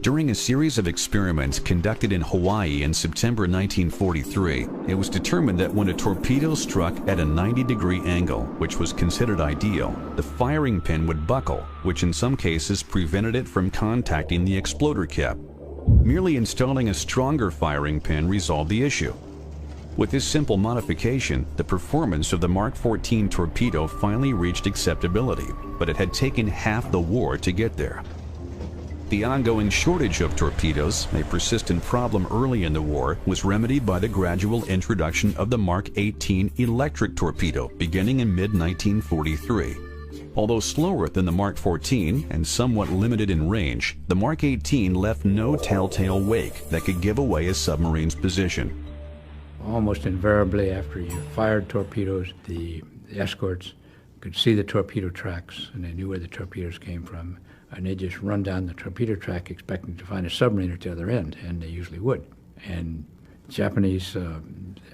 During a series of experiments conducted in Hawaii in September 1943, it was determined that when a torpedo struck at a 90-degree angle, which was considered ideal, the firing pin would buckle, which in some cases prevented it from contacting the exploder cap. Merely installing a stronger firing pin resolved the issue. With this simple modification, the performance of the Mark 14 torpedo finally reached acceptability, but it had taken half the war to get there. The ongoing shortage of torpedoes, a persistent problem early in the war, was remedied by the gradual introduction of the Mark 18 electric torpedo beginning in mid-1943. Although slower than the Mark 14 and somewhat limited in range, the Mark 18 left no telltale wake that could give away a submarine's position. Almost invariably after you fired torpedoes, the escorts could see the torpedo tracks and they knew where the torpedoes came from. And they just run down the torpedo track expecting to find a submarine at the other end, and they usually would. And Japanese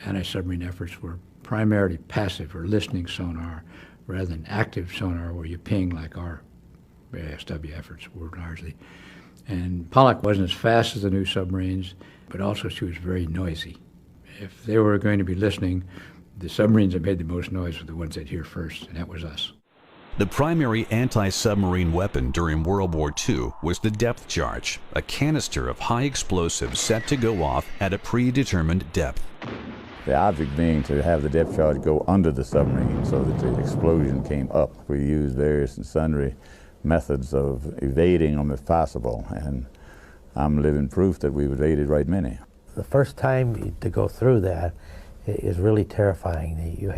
anti-submarine efforts were primarily passive or listening sonar rather than active sonar where you ping like our ASW efforts were largely. And Pollock wasn't as fast as the new submarines, but also she was very noisy. If they were going to be listening, the submarines that made the most noise were the ones they'd hear first, and that was us. The primary anti-submarine weapon during World War II was the depth charge, a canister of high explosives set to go off at a predetermined depth. The object being to have the depth charge go under the submarine so that the explosion came up. We used various and sundry methods of evading them if possible, and I'm living proof that we've evaded right many. The first time to go through that is really terrifying. You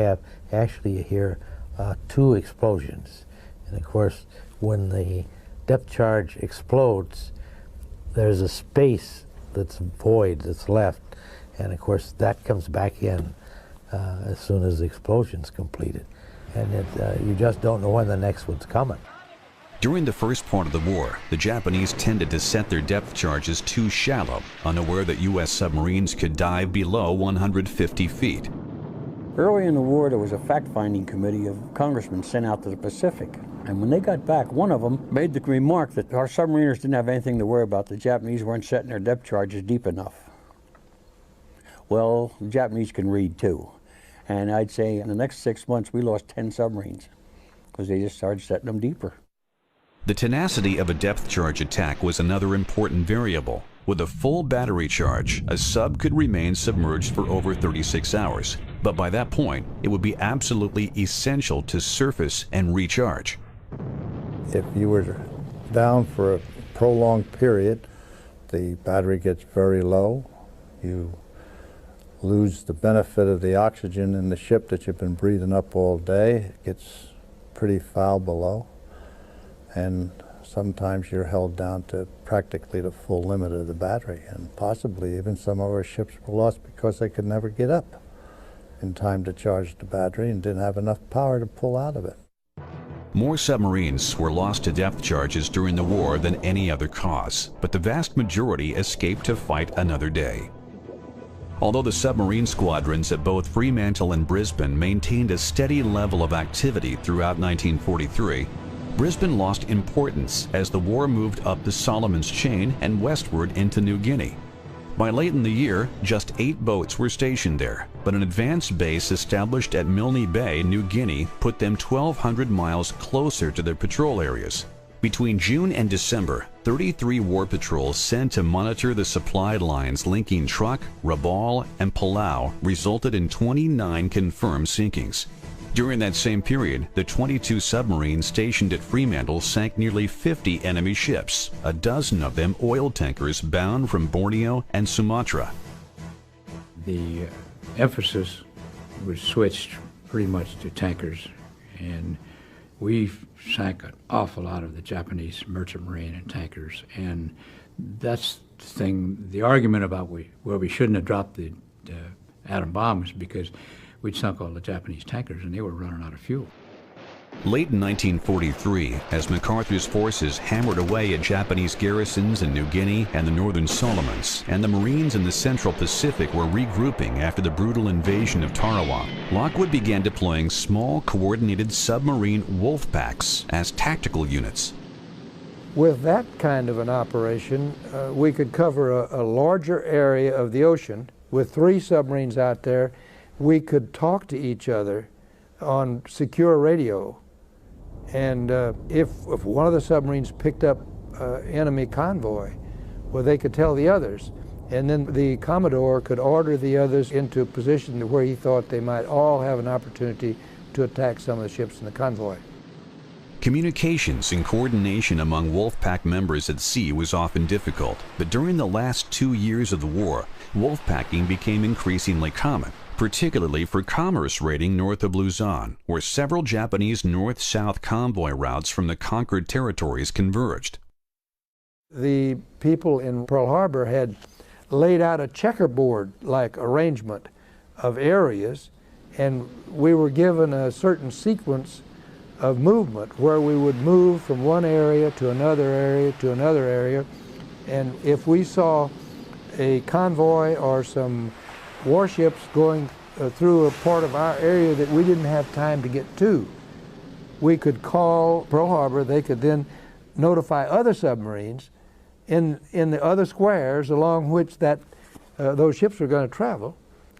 hear 2 explosions. And of course, when the depth charge explodes, there's a space that's void that's left, and of course that comes back in as soon as the explosion's completed, and you just don't know when the next one's coming. During the first part of the war, the Japanese tended to set their depth charges too shallow, unaware that U.S. submarines could dive below 150 feet. Early in the war, there was a fact-finding committee of congressmen sent out to the Pacific. And when they got back, one of them made the remark that our submariners didn't have anything to worry about. The Japanese weren't setting their depth charges deep enough. Well, the Japanese can read too. And I'd say in the next 6 months, we lost 10 submarines because they just started setting them deeper. The tenacity of a depth charge attack was another important variable. With a full battery charge, a sub could remain submerged for over 36 hours. But by that point, it would be absolutely essential to surface and recharge. If you were down for a prolonged period, the battery gets very low. You lose the benefit of the oxygen in the ship that you've been breathing up all day. It gets pretty foul below. And sometimes you're held down to practically the full limit of the battery. And possibly even some of our ships were lost because they could never get up in time to charge the battery and didn't have enough power to pull out of it. More submarines were lost to depth charges during the war than any other cause, but the vast majority escaped to fight another day. Although the submarine squadrons at both Fremantle and Brisbane maintained a steady level of activity throughout 1943, Brisbane lost importance as the war moved up the Solomon's chain and westward into New Guinea. By late in the year, just 8 boats were stationed there, but an advanced base established at Milne Bay, New Guinea, put them 1,200 miles closer to their patrol areas. Between June and December, 33 war patrols sent to monitor the supply lines linking Truk, Rabaul, and Palau resulted in 29 confirmed sinkings. During that same period, the 22 submarines stationed at Fremantle sank nearly 50 enemy ships, a dozen of them oil tankers bound from Borneo and Sumatra. The emphasis was switched pretty much to tankers, and we sank an awful lot of the Japanese merchant marine and tankers, and that's the thing, the argument about where we shouldn't have dropped the atom bombs because we'd sunk all the Japanese tankers and they were running out of fuel. Late in 1943, as MacArthur's forces hammered away at Japanese garrisons in New Guinea and the Northern Solomons, and the Marines in the Central Pacific were regrouping after the brutal invasion of Tarawa, Lockwood began deploying small, coordinated submarine wolf packs as tactical units. With that kind of an operation, we could cover a larger area of the ocean. With 3 submarines out there, we could talk to each other on secure radio. And if one of the submarines picked up enemy convoy, well, they could tell the others. And then the Commodore could order the others into a position where he thought they might all have an opportunity to attack some of the ships in the convoy. Communications and coordination among Wolfpack members at sea was often difficult, but during the last 2 years of the war, wolfpacking became increasingly common, particularly for commerce raiding north of Luzon, where several Japanese north-south convoy routes from the conquered territories converged. The people in Pearl Harbor had laid out a checkerboard-like arrangement of areas, and we were given a certain sequence of movement where we would move from one area to another area to another area, and if we saw a convoy or some warships going through a part of our area that we didn't have time to get to, we could call Pearl Harbor. They could then notify other submarines in the other squares along which those ships were going to travel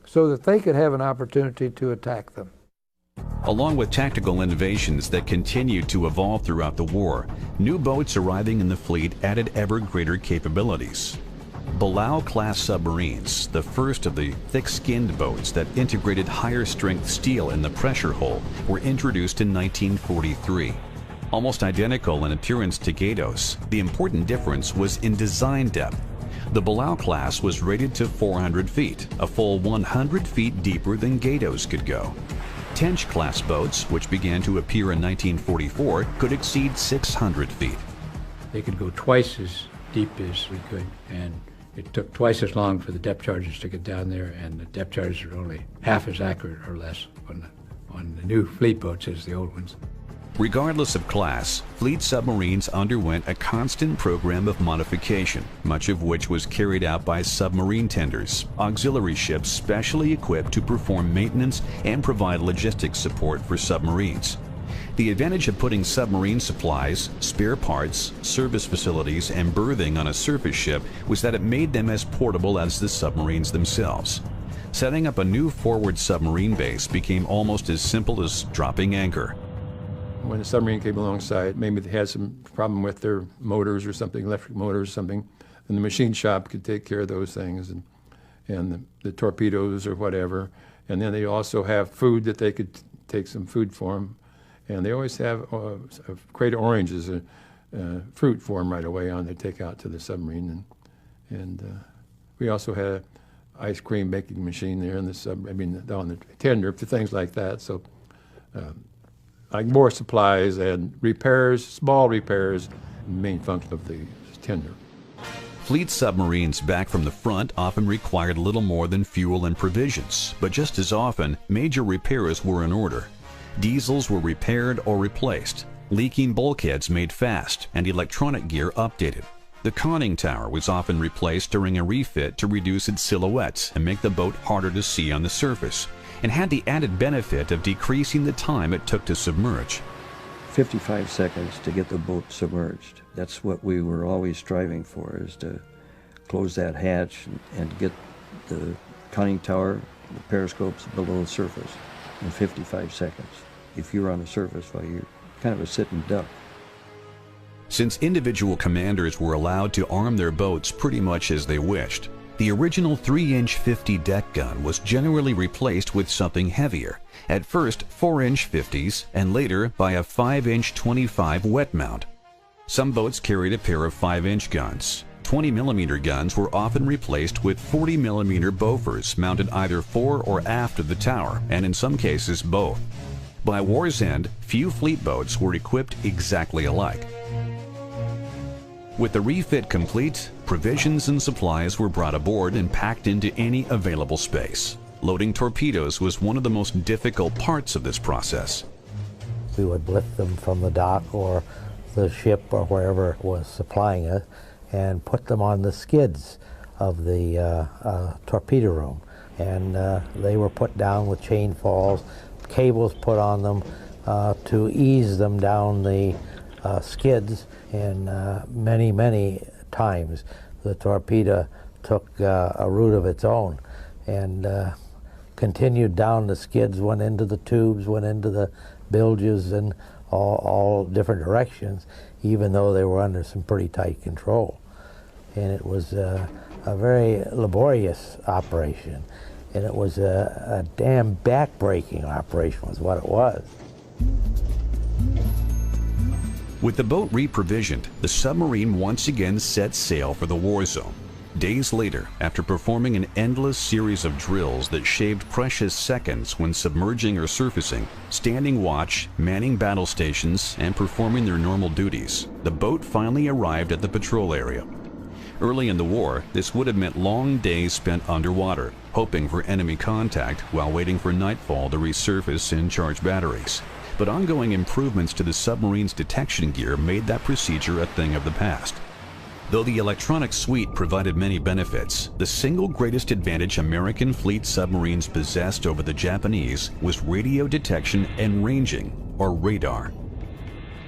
so that they could have an opportunity to attack them. Along with tactical innovations that continued to evolve throughout the war, new boats arriving in the fleet added ever greater capabilities. Palau-class submarines, the first of the thick-skinned boats that integrated higher-strength steel in the pressure hull, were introduced in 1943. Almost identical in appearance to Gatos, the important difference was in design depth. The Palau class was rated to 400 feet, a full 100 feet deeper than Gatos could go. Tench-class boats, which began to appear in 1944, could exceed 600 feet. They could go twice as deep as we could, and It took twice as long for the depth charges to get down there, and the depth charges are only half as accurate or less on the new fleet boats as the old ones. Regardless of class, fleet submarines underwent a constant program of modification, much of which was carried out by submarine tenders, auxiliary ships specially equipped to perform maintenance and provide logistics support for submarines. The advantage of putting submarine supplies, spare parts, service facilities, and berthing on a surface ship was that it made them as portable as the submarines themselves. Setting up a new forward submarine base became almost as simple as dropping anchor. When a submarine came alongside, maybe they had some problem with their motors or something, electric motors or something, and the machine shop could take care of those things, and the torpedoes or whatever. And then they also have food that they could take some food for them. And they always have a crate of oranges, fruit for them right away on they take out to the submarine. And we also had an ice cream making machine there in the on the tender for things like that. So like more supplies and repairs, small repairs, main function of the tender. Fleet submarines back from the front often required little more than fuel and provisions, but just as often, major repairs were in order. Diesels were repaired or replaced, leaking bulkheads made fast, and electronic gear updated. The conning tower was often replaced during a refit to reduce its silhouette and make the boat harder to see on the surface, and had the added benefit of decreasing the time it took to submerge. 55 seconds to get the boat submerged. That's what we were always striving for, is to close that hatch and get the conning tower, the periscopes below the surface in 55 seconds. If you're on the surface, well, you're kind of a sitting duck. Since individual commanders were allowed to arm their boats pretty much as they wished, the original 3-inch 50 deck gun was generally replaced with something heavier, at first 4-inch 50s and later by a 5-inch 25 wet mount. Some boats carried a pair of 5-inch guns. 20mm guns were often replaced with 40mm Bofors mounted either fore or aft of the tower, and in some cases both. By war's end, few fleet boats were equipped exactly alike. With the refit complete, provisions and supplies were brought aboard and packed into any available space. Loading torpedoes was one of the most difficult parts of this process. We would lift them from the dock or the ship or wherever was supplying it and put them on the skids of the torpedo room. And they were put down with chain falls, cables put on them to ease them down the skids. And many times the torpedo took a route of its own and continued down the skids, went into the tubes, went into the bilges, and all different directions, even though they were under some pretty tight control. And it was a very laborious operation, and it was a damn back-breaking operation was what it was. With the boat reprovisioned, the submarine once again set sail for the war zone. Days later, after performing an endless series of drills that shaved precious seconds when submerging or surfacing, standing watch, manning battle stations, and performing their normal duties, the boat finally arrived at the patrol area. Early in the war, this would have meant long days spent underwater, hoping for enemy contact while waiting for nightfall to resurface and charge batteries. But ongoing improvements to the submarine's detection gear made that procedure a thing of the past. Though the electronic suite provided many benefits, the single greatest advantage American fleet submarines possessed over the Japanese was radio detection and ranging, or radar.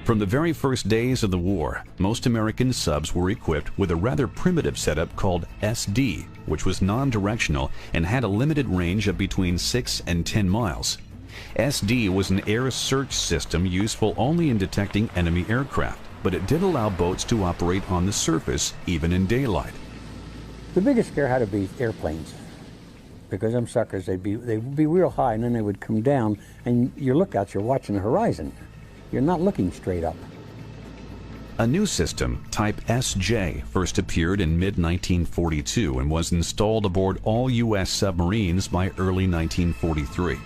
From the very first days of the war, most American subs were equipped with a rather primitive setup called SD, which was non-directional and had a limited range of between 6 and 10 miles. SD was an air search system useful only in detecting enemy aircraft, but it did allow boats to operate on the surface even in daylight. The biggest scare had to be airplanes, because them suckers, they would be real high and then they would come down, and you look out, you're watching the horizon. You're not looking straight up. A new system, type SJ, first appeared in mid-1942 and was installed aboard all U.S. submarines by early 1943.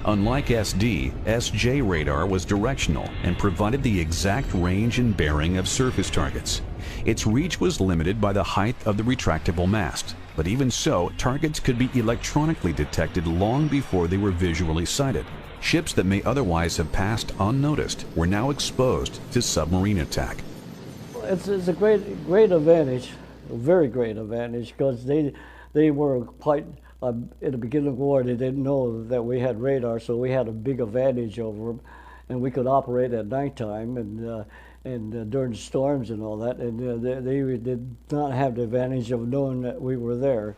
Unlike SD, SJ radar was directional and provided the exact range and bearing of surface targets. Its reach was limited by the height of the retractable mast, but even so, targets could be electronically detected long before they were visually sighted. Ships that may otherwise have passed unnoticed were now exposed to submarine attack. It's a great advantage, a very great advantage, because they were quite, in the beginning of the war, they didn't know that we had radar, so we had a big advantage over them, and we could operate at nighttime and during storms and all that, and they did not have the advantage of knowing that we were there.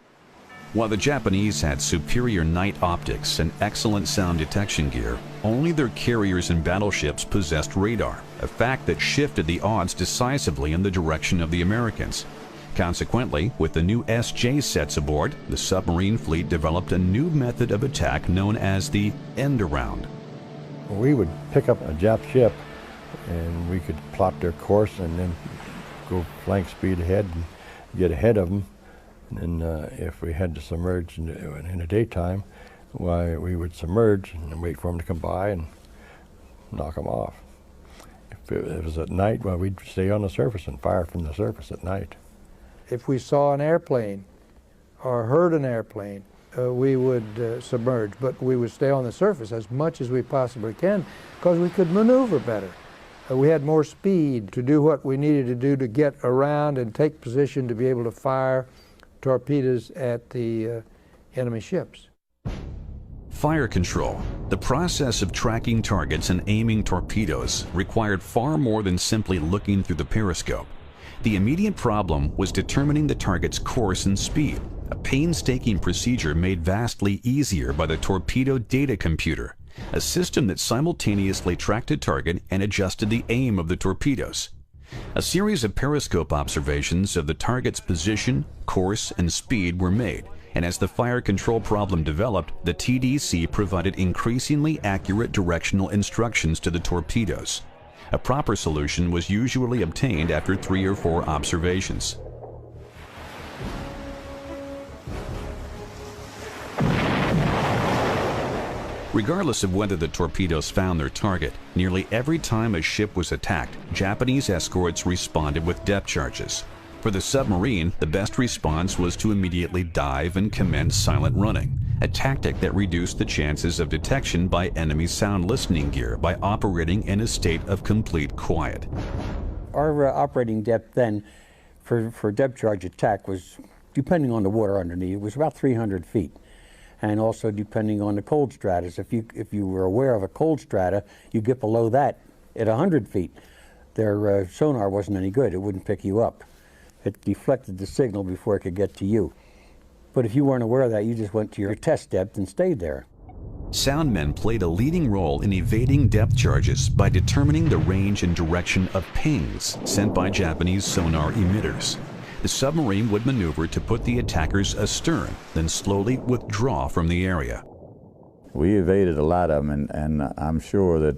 While the Japanese had superior night optics and excellent sound detection gear, only their carriers and battleships possessed radar, a fact that shifted the odds decisively in the direction of the Americans. Consequently, with the new SJ sets aboard, the submarine fleet developed a new method of attack known as the end-around. We would pick up a Jap ship and we could plot their course and then go flank speed ahead and get ahead of them. And if we had to submerge in the daytime, why, we would submerge and wait for them to come by and knock them off. If it was at night, well, we'd stay on the surface and fire from the surface at night. If we saw an airplane or heard an airplane, we would submerge, but we would stay on the surface as much as we possibly can because we could maneuver better. We had more speed to do what we needed to do to get around and take position to be able to fire torpedoes at the enemy ships. Fire control, the process of tracking targets and aiming torpedoes, required far more than simply looking through the periscope. The immediate problem was determining the target's course and speed, a painstaking procedure made vastly easier by the torpedo data computer, a system that simultaneously tracked a target and adjusted the aim of the torpedoes. A series of periscope observations of the target's position, course, and speed were made, and as the fire control problem developed, the TDC provided increasingly accurate directional instructions to the torpedoes. A proper solution was usually obtained after 3 or 4 observations. Regardless of whether the torpedoes found their target, nearly every time a ship was attacked, Japanese escorts responded with depth charges. For the submarine, the best response was to immediately dive and commence silent running, a tactic that reduced the chances of detection by enemy sound listening gear by operating in a state of complete quiet. Our operating depth then for depth charge attack was, depending on the water underneath, was about 300 feet. And also depending on the cold stratus. If you were aware of a cold strata, you get below that at 100 feet. Their sonar wasn't any good. It wouldn't pick you up. It deflected the signal before it could get to you. But if you weren't aware of that, you just went to your test depth and stayed there. Soundmen played a leading role in evading depth charges by determining the range and direction of pings sent by Japanese sonar emitters. The submarine would maneuver to put the attackers astern, then slowly withdraw from the area. We evaded a lot of them, and I'm sure that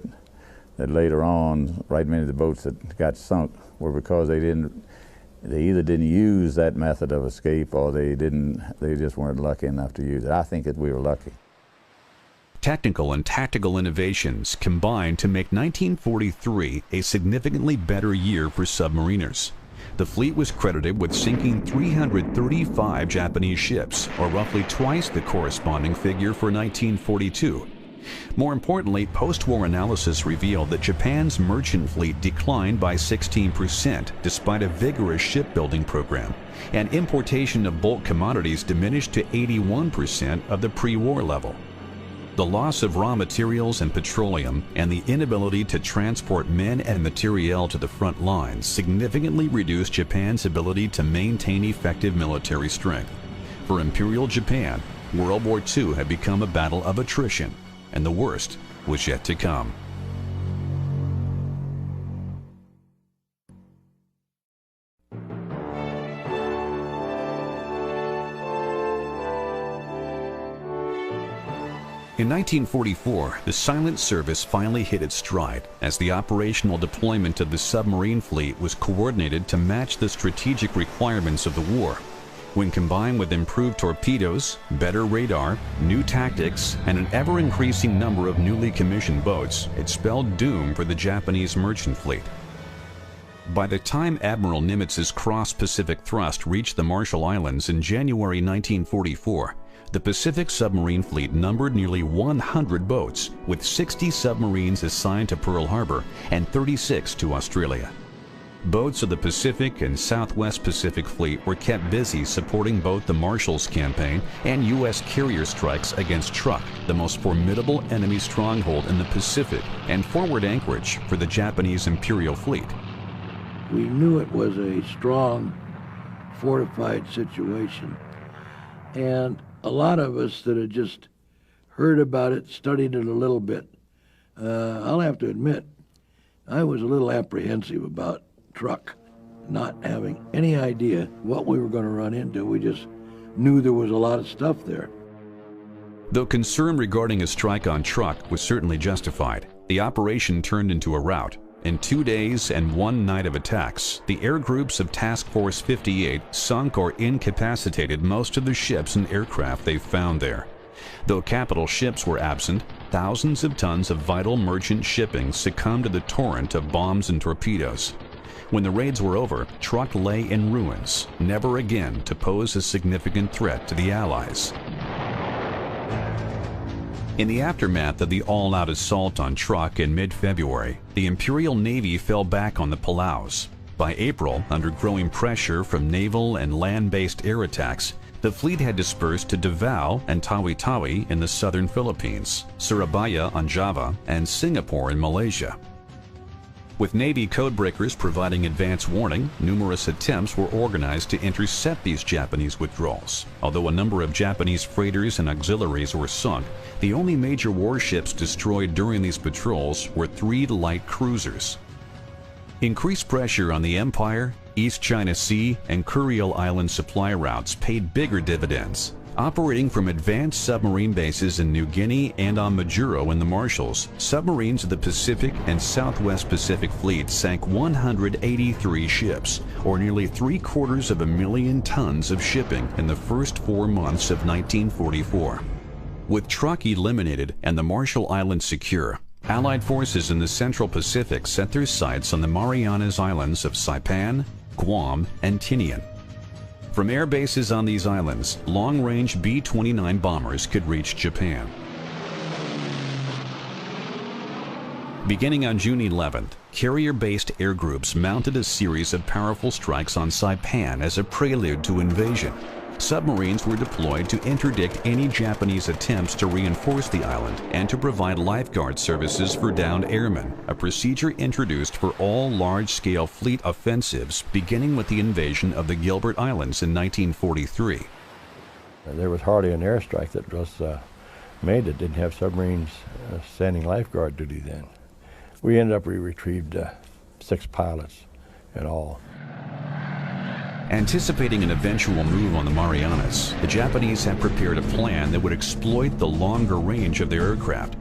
later on, right many of the boats that got sunk were because they either didn't use that method of escape or they just weren't lucky enough to use it. I think that we were lucky. Technical and tactical innovations combined to make 1943 a significantly better year for submariners. The fleet was credited with sinking 335 Japanese ships, or roughly twice the corresponding figure for 1942. More importantly, post-war analysis revealed that Japan's merchant fleet declined by 16% despite a vigorous shipbuilding program, and importation of bulk commodities diminished to 81% of the pre-war level. The loss of raw materials and petroleum and the inability to transport men and materiel to the front lines significantly reduced Japan's ability to maintain effective military strength. For Imperial Japan, World War II had become a battle of attrition, and the worst was yet to come. In 1944, the silent service finally hit its stride as the operational deployment of the submarine fleet was coordinated to match the strategic requirements of the war. When combined with improved torpedoes, better radar, new tactics, and an ever-increasing number of newly commissioned boats, it spelled doom for the Japanese merchant fleet. By the time Admiral Nimitz's cross-Pacific thrust reached the Marshall Islands in January 1944, the Pacific submarine fleet numbered nearly 100 boats, with 60 submarines assigned to Pearl Harbor and 36 to Australia. Boats of the Pacific and Southwest Pacific Fleet were kept busy supporting both the Marshall's campaign and U.S. carrier strikes against Truk, the most formidable enemy stronghold in the Pacific and forward anchorage for the Japanese Imperial Fleet. We knew it was a strong, fortified situation, and a lot of us that had just heard about it, studied it a little bit, I'll have to admit, I was a little apprehensive about Truk, not having any idea what we were going to run into. We just knew there was a lot of stuff there. Though concern regarding a strike on Truk was certainly justified, the operation turned into a rout. In 2 days and 1 night of attacks, the air groups of Task Force 58 sunk or incapacitated most of the ships and aircraft they found there. Though capital ships were absent, thousands of tons of vital merchant shipping succumbed to the torrent of bombs and torpedoes. When the raids were over, Truk lay in ruins, never again to pose a significant threat to the Allies. In the aftermath of the all-out assault on Truk in mid-February, the Imperial Navy fell back on the Palaus. By April, under growing pressure from naval and land-based air attacks, the fleet had dispersed to Davao and Tawi-Tawi in the southern Philippines, Surabaya on Java, and Singapore in Malaysia. With Navy codebreakers providing advance warning, numerous attempts were organized to intercept these Japanese withdrawals. Although a number of Japanese freighters and auxiliaries were sunk, the only major warships destroyed during these patrols were 3 light cruisers. Increased pressure on the Empire, East China Sea, and Kuriil Island supply routes paid bigger dividends. Operating from advanced submarine bases in New Guinea and on Majuro in the Marshalls, submarines of the Pacific and Southwest Pacific Fleet sank 183 ships, or nearly 750,000 tons of shipping in the first 4 months of 1944. With Truk eliminated and the Marshall Islands secure, Allied forces in the Central Pacific set their sights on the Marianas Islands of Saipan, Guam, and Tinian. From air bases on these islands, long-range B-29 bombers could reach Japan. Beginning on June 11th, carrier-based air groups mounted a series of powerful strikes on Saipan as a prelude to invasion. Submarines were deployed to interdict any Japanese attempts to reinforce the island and to provide lifeguard services for downed airmen, a procedure introduced for all large-scale fleet offensives beginning with the invasion of the Gilbert Islands in 1943. There was hardly an airstrike that was made that didn't have submarines standing lifeguard duty then. We retrieved 6 pilots in all. Anticipating an eventual move on the Marianas, the Japanese had prepared a plan that would exploit the longer range of their aircraft.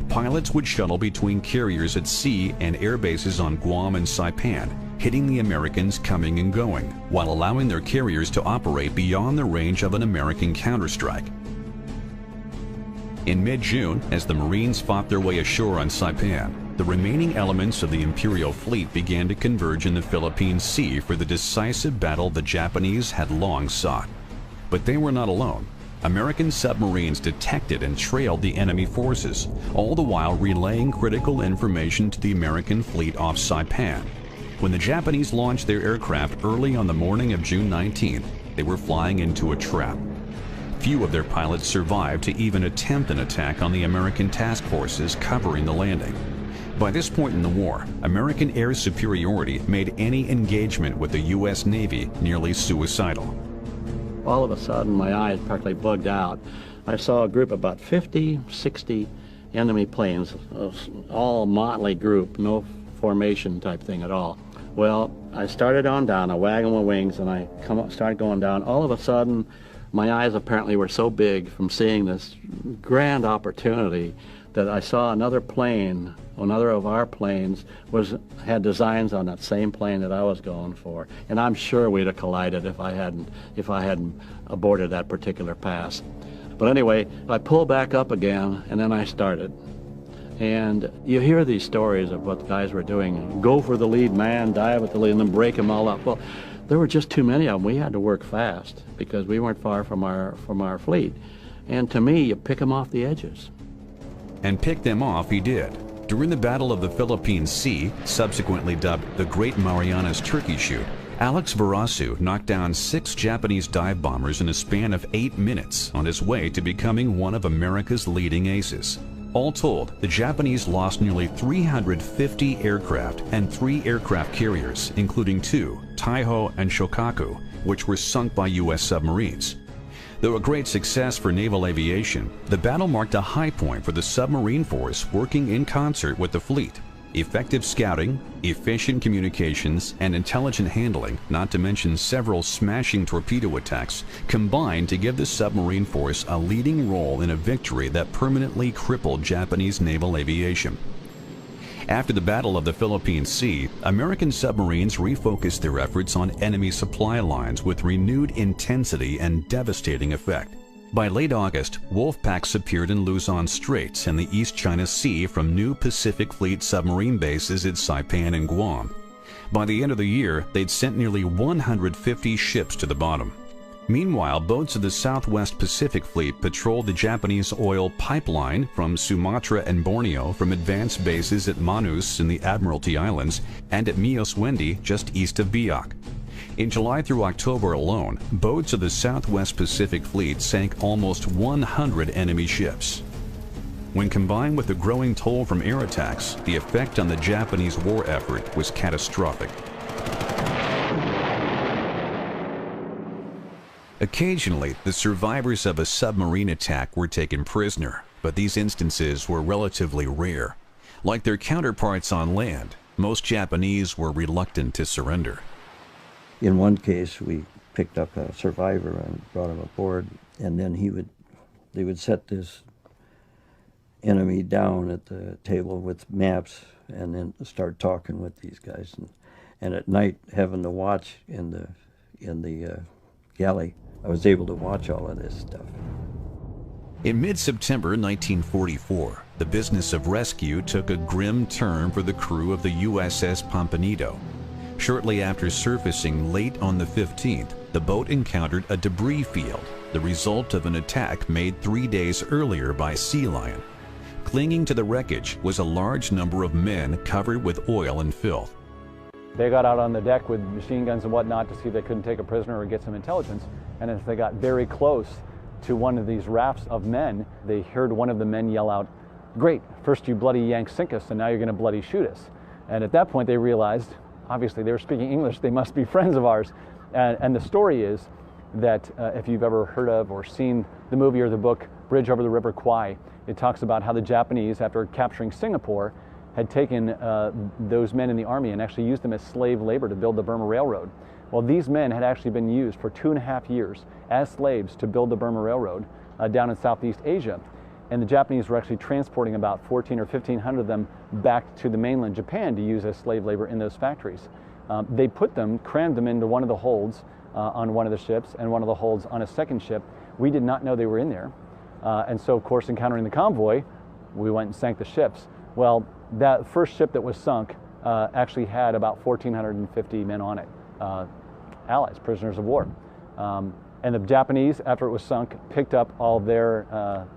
Pilots would shuttle between carriers at sea and air bases on Guam and Saipan, hitting the Americans coming and going, while allowing their carriers to operate beyond the range of an American counterstrike. In mid-June, as the Marines fought their way ashore on Saipan, the remaining elements of the Imperial Fleet began to converge in the Philippine Sea for the decisive battle the Japanese had long sought. But they were not alone. American submarines detected and trailed the enemy forces, all the while relaying critical information to the American fleet off Saipan. When the Japanese launched their aircraft early on the morning of June 19th, they were flying into a trap. Few of their pilots survived to even attempt an attack on the American task forces covering the landing. By this point in the war, American air superiority made any engagement with the U.S. Navy nearly suicidal. All of a sudden, my eyes practically bugged out. I saw a group of about 50, 60 enemy planes, all motley group, no formation type thing at all. Well, I started on down, I wagged my wings, and I started going down. All of a sudden, my eyes apparently were so big from seeing this grand opportunity that I saw another plane, another of our planes, had designs on that same plane that I was going for, and I'm sure we'd have collided if I hadn't aborted that particular pass. But anyway, I pulled back up again, and then I started. And you hear these stories of what the guys were doing: go for the lead man, dive at the lead, and then break them all up. Well, there were just too many of them. We had to work fast because we weren't far from our fleet. And to me, you pick them off the edges. And pick them off he did. During the Battle of the Philippine Sea, subsequently dubbed the Great Marianas Turkey Shoot, Alex Verasu knocked down 6 Japanese dive bombers in a span of 8 minutes on his way to becoming one of America's leading aces. All told, the Japanese lost nearly 350 aircraft and 3 aircraft carriers, including 2, Taiho and Shokaku, which were sunk by U.S. submarines. Though a great success for naval aviation, the battle marked a high point for the submarine force working in concert with the fleet. Effective scouting, efficient communications, and intelligent handling, not to mention several smashing torpedo attacks, combined to give the submarine force a leading role in a victory that permanently crippled Japanese naval aviation. After the Battle of the Philippine Sea, American submarines refocused their efforts on enemy supply lines with renewed intensity and devastating effect. By late August, wolf packs appeared in Luzon Straits and the East China Sea from new Pacific Fleet submarine bases at Saipan and Guam. By the end of the year, they'd sent nearly 150 ships to the bottom. Meanwhile, boats of the Southwest Pacific Fleet patrolled the Japanese oil pipeline from Sumatra and Borneo from advanced bases at Manus in the Admiralty Islands and at Mios Wendy just east of Biak. In July through October alone, boats of the Southwest Pacific Fleet sank almost 100 enemy ships. When combined with the growing toll from air attacks, the effect on the Japanese war effort was catastrophic. Occasionally, the survivors of a submarine attack were taken prisoner, but these instances were relatively rare. Like their counterparts on land, most Japanese were reluctant to surrender. In one case, we picked up a survivor and brought him aboard, and then they would set this enemy down at the table with maps and then start talking with these guys. And at night, having to watch in the galley, I was able to watch all of this stuff. In mid-September 1944, the business of rescue took a grim turn for the crew of the USS Pomponido. Shortly after surfacing late on the 15th, the boat encountered a debris field, the result of an attack made 3 days earlier by Sea Lion. Clinging to the wreckage was a large number of men covered with oil and filth. They got out on the deck with machine guns and whatnot to see if they couldn't take a prisoner or get some intelligence. And as they got very close to one of these rafts of men, they heard one of the men yell out, "Great, first you bloody Yanks sink us, and now you're going to bloody shoot us." And at that point they realized, obviously they were speaking English, they must be friends of ours. And the story is that if you've ever heard of or seen the movie or the book Bridge Over the River Kwai, it talks about how the Japanese, after capturing Singapore, had taken those men in the army and actually used them as slave labor to build the Burma Railroad. Well, these men had actually been used for 2.5 years as slaves to build the Burma Railroad down in Southeast Asia. And the Japanese were actually transporting about 1,400 or 1,500 of them back to the mainland Japan to use as slave labor in those factories. They crammed them into one of the holds on one of the ships and one of the holds on a second ship. We did not know they were in there. And so, of course, encountering the convoy, we went and sank the ships. Well, that first ship that was sunk actually had about 1,450 men on it, allies, prisoners of war. And the Japanese, after it was sunk, picked up all their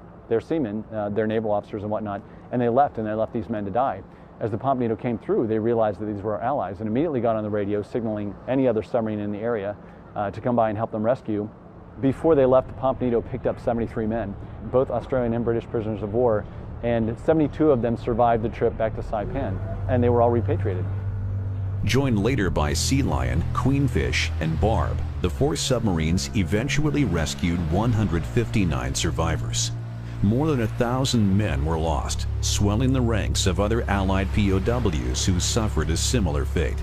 seamen, their naval officers and whatnot, and they left these men to die. As the Pomponido came through, they realized that these were our allies and immediately got on the radio signaling any other submarine in the area to come by and help them rescue. Before they left, the Pomponido picked up 73 men, both Australian and British prisoners of war, and 72 of them survived the trip back to Saipan, and they were all repatriated. Joined later by Sea Lion, Queenfish, and Barb, the 4 submarines eventually rescued 159 survivors. More than 1,000 men were lost, swelling the ranks of other Allied POWs who suffered a similar fate.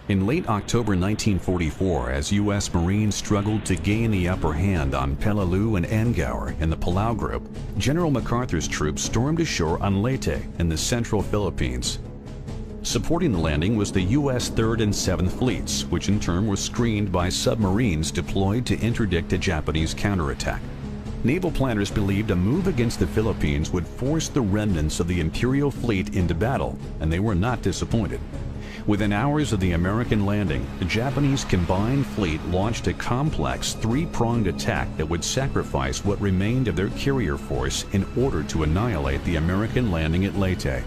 In late October 1944, as U.S. Marines struggled to gain the upper hand on Peleliu and Angaur in the Palau Group, General MacArthur's troops stormed ashore on Leyte in the central Philippines. Supporting the landing was the U.S. 3rd and 7th Fleets, which in turn were screened by submarines deployed to interdict a Japanese counterattack. Naval planners believed a move against the Philippines would force the remnants of the Imperial Fleet into battle, and they were not disappointed. Within hours of the American landing, the Japanese combined fleet launched a complex three-pronged attack that would sacrifice what remained of their carrier force in order to annihilate the American landing at Leyte.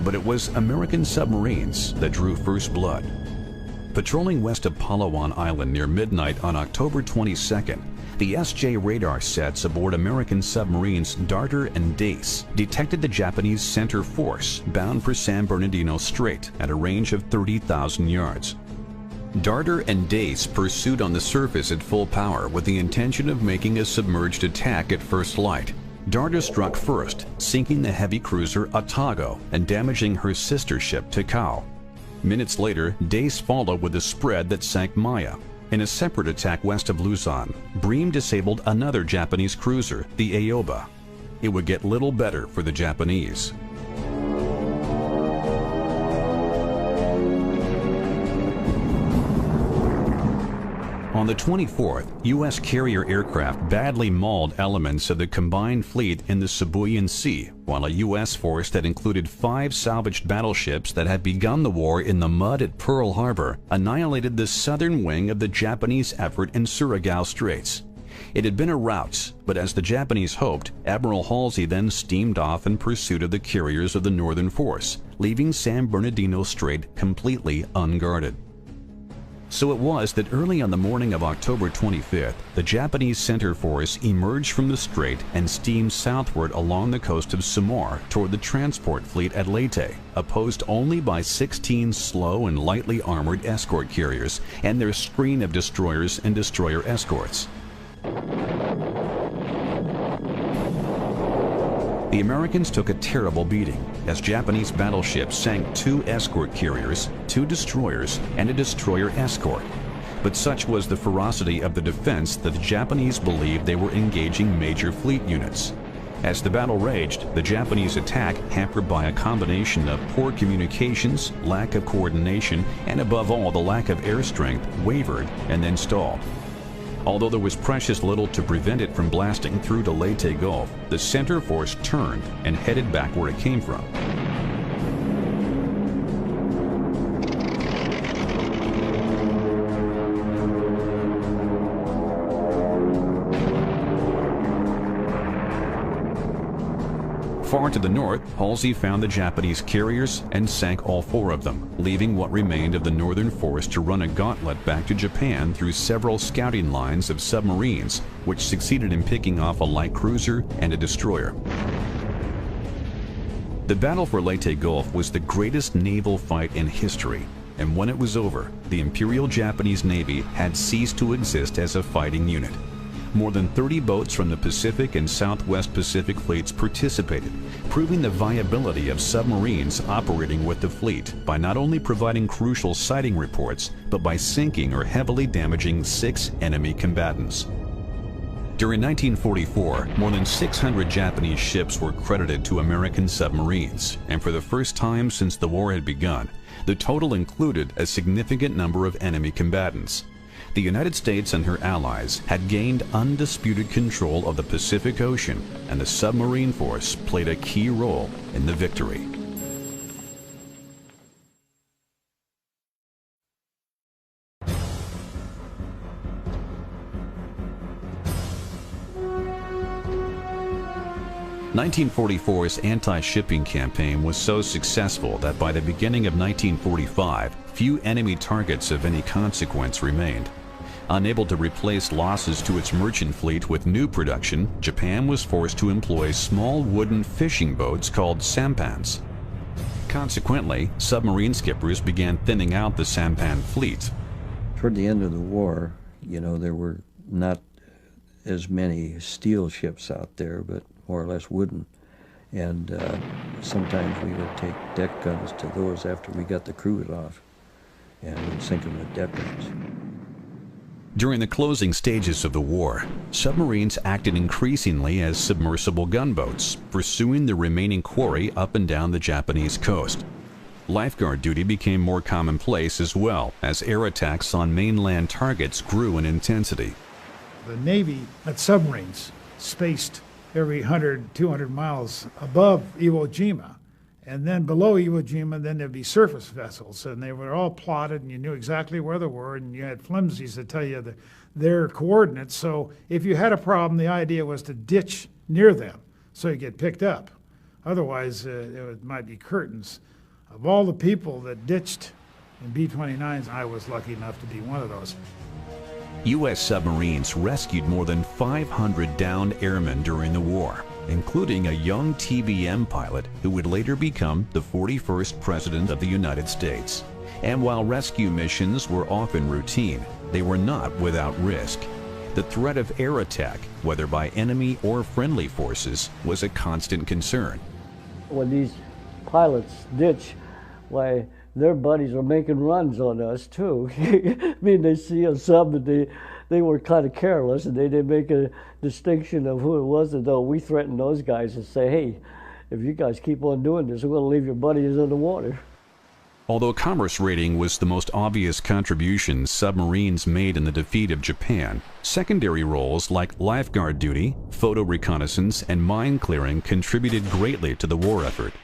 But it was American submarines that drew first blood. Patrolling west of Palawan Island near midnight on October 22nd, the SJ radar sets aboard American submarines Darter and Dace detected the Japanese center force bound for San Bernardino Strait at a range of 30,000 yards. Darter and Dace pursued on the surface at full power with the intention of making a submerged attack at first light. Darter struck first, sinking the heavy cruiser Otago and damaging her sister ship Takao. Minutes later, Dace followed with a spread that sank Maya. In a separate attack west of Luzon, Bream disabled another Japanese cruiser, the Aoba. It would get little better for the Japanese. On the 24th, U.S. carrier aircraft badly mauled elements of the combined fleet in the Sibuyan Sea, while a U.S. force that included 5 salvaged battleships that had begun the war in the mud at Pearl Harbor annihilated the southern wing of the Japanese effort in Surigao Straits. It had been a rout, but as the Japanese hoped, Admiral Halsey then steamed off in pursuit of the carriers of the northern force, leaving San Bernardino Strait completely unguarded. So it was that early on the morning of October 25th, the Japanese center force emerged from the strait and steamed southward along the coast of Samar toward the transport fleet at Leyte, opposed only by 16 slow and lightly armored escort carriers and their screen of destroyers and destroyer escorts. The Americans took a terrible beating as Japanese battleships sank 2 escort carriers, 2 destroyers, and a destroyer escort. But such was the ferocity of the defense that the Japanese believed they were engaging major fleet units. As the battle raged, the Japanese attack, hampered by a combination of poor communications, lack of coordination, and above all the lack of air strength, wavered and then stalled. Although there was precious little to prevent it from blasting through to Leyte Gulf, the center force turned and headed back where it came from. Far to the north, Halsey found the Japanese carriers and sank all 4 of them, leaving what remained of the northern force to run a gauntlet back to Japan through several scouting lines of submarines, which succeeded in picking off a light cruiser and a destroyer. The battle for Leyte Gulf was the greatest naval fight in history, and when it was over, the Imperial Japanese Navy had ceased to exist as a fighting unit. More than 30 boats from the Pacific and Southwest Pacific fleets participated, proving the viability of submarines operating with the fleet by not only providing crucial sighting reports, but by sinking or heavily damaging 6 enemy combatants. During 1944, more than 600 Japanese ships were credited to American submarines, and for the first time since the war had begun, the total included a significant number of enemy combatants. The United States and her allies had gained undisputed control of the Pacific Ocean, and the submarine force played a key role in the victory. The 1944's anti-shipping campaign was so successful that by the beginning of 1945, few enemy targets of any consequence remained. Unable to replace losses to its merchant fleet with new production, Japan was forced to employ small wooden fishing boats called sampans. Consequently, submarine skippers began thinning out the sampan fleet. Toward the end of the war, you know, there were not as many steel ships out there, but more or less wooden. And sometimes we would take deck guns to those after we got the crews off. and we'd sink them with depth charge. During the closing stages of the war, submarines acted increasingly as submersible gunboats, pursuing the remaining quarry up and down the Japanese coast. Lifeguard duty became more commonplace as well, as air attacks on mainland targets grew in intensity. The Navy had submarines spaced every 100, 200 miles above Iwo Jima. And then below Iwo Jima, then there'd be surface vessels, and they were all plotted, and you knew exactly where they were, and you had flimsies to tell you their coordinates. So if you had a problem, the idea was to ditch near them so you get picked up. Otherwise, it might be curtains. Of all the people that ditched in B-29s, I was lucky enough to be one of those. U.S. submarines rescued more than 500 downed airmen during the war, including a young TBM pilot who would later become the 41st President of the United States. And while rescue missions were often routine, they were not without risk. The threat of air attack, whether by enemy or friendly forces, was a constant concern. When these pilots ditch, why, their buddies are making runs on us too. I mean, they see a sub, and they were kind of careless, and they didn't make a distinction of who it was, though we threatened those guys and say, hey, if you guys keep on doing this, we're going to leave your buddies in the water. Although commerce raiding was the most obvious contribution submarines made in the defeat of Japan, secondary roles like lifeguard duty, photo reconnaissance, and mine clearing contributed greatly to the war effort.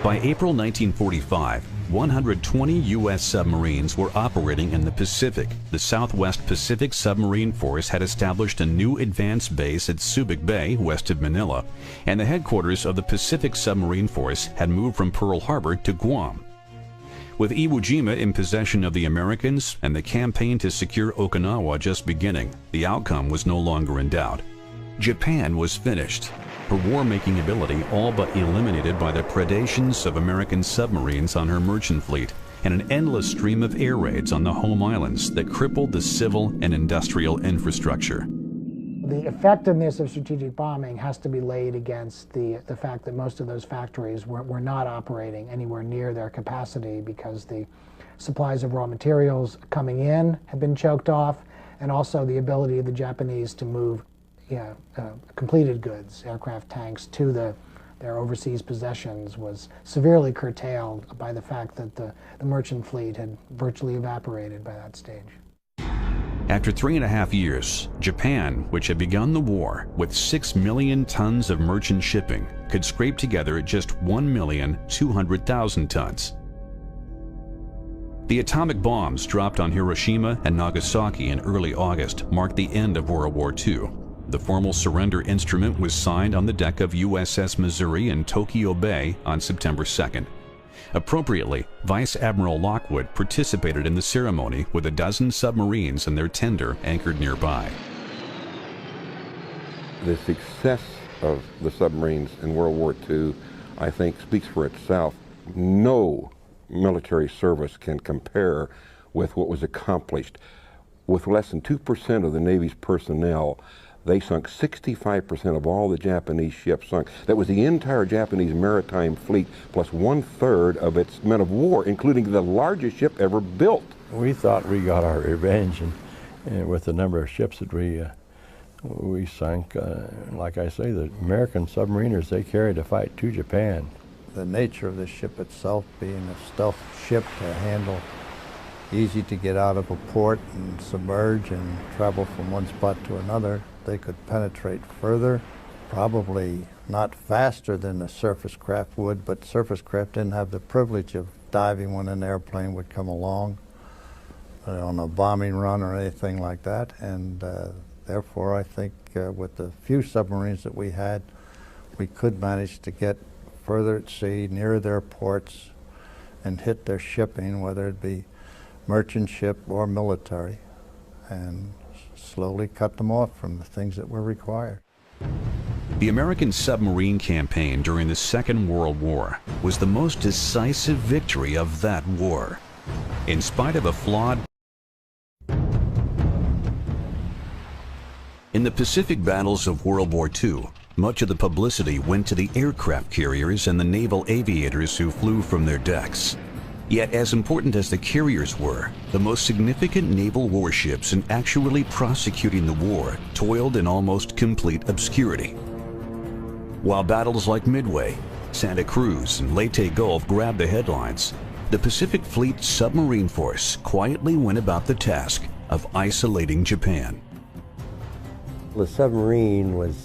By April 1945, 120 U.S. submarines were operating in the Pacific. The Southwest Pacific Submarine Force had established a new advanced base at Subic Bay, west of Manila, and the headquarters of the Pacific Submarine Force had moved from Pearl Harbor to Guam. With Iwo Jima in possession of the Americans and the campaign to secure Okinawa just beginning, the outcome was no longer in doubt. Japan was finished, her war-making ability all but eliminated by the predations of American submarines on her merchant fleet and an endless stream of air raids on the home islands that crippled the civil and industrial infrastructure. The effectiveness of strategic bombing has to be laid against the fact that most of those factories were not operating anywhere near their capacity because the supplies of raw materials coming in had been choked off, and also the ability of the Japanese to move completed goods, aircraft, tanks, to their overseas possessions was severely curtailed by the fact that the merchant fleet had virtually evaporated by that stage. After 3.5 years, Japan, which had begun the war with 6 million tons of merchant shipping, could scrape together just 1,200,000 tons. The atomic bombs dropped on Hiroshima and Nagasaki in early August marked the end of World War II. The formal surrender instrument was signed on the deck of USS Missouri in Tokyo Bay on September 2nd. Appropriately, Vice Admiral Lockwood participated in the ceremony with a dozen submarines and their tender anchored nearby. The success of the submarines in World War II, I think, speaks for itself. No military service can compare with what was accomplished. With less than 2% of the Navy's personnel, they sunk 65% of all the Japanese ships sunk. That was the entire Japanese maritime fleet, plus 1/3 of its men of war, including the largest ship ever built. We thought we got our revenge, and with the number of ships that we sunk, like I say, the American submariners, they carried a fight to Japan. The nature of the ship itself being a stealth ship to handle, easy to get out of a port and submerge and travel from one spot to another. They could penetrate further, probably not faster than a surface craft would, but surface craft didn't have the privilege of diving when an airplane would come along on a bombing run or anything like that. And therefore, I think with the few submarines that we had, we could manage to get further at sea, near their ports, and hit their shipping, whether it be merchant ship or military, and slowly cut them off from the things that were required. The American submarine campaign during the Second World War was the most decisive victory of that war. In spite of a flawed In the Pacific battles of World War II, much of the publicity went to the aircraft carriers and the naval aviators who flew from their decks. Yet as important as the carriers were, the most significant naval warships in actually prosecuting the war toiled in almost complete obscurity. While battles like Midway, Santa Cruz, and Leyte Gulf grabbed the headlines, the Pacific Fleet submarine force quietly went about the task of isolating Japan. The submarine was something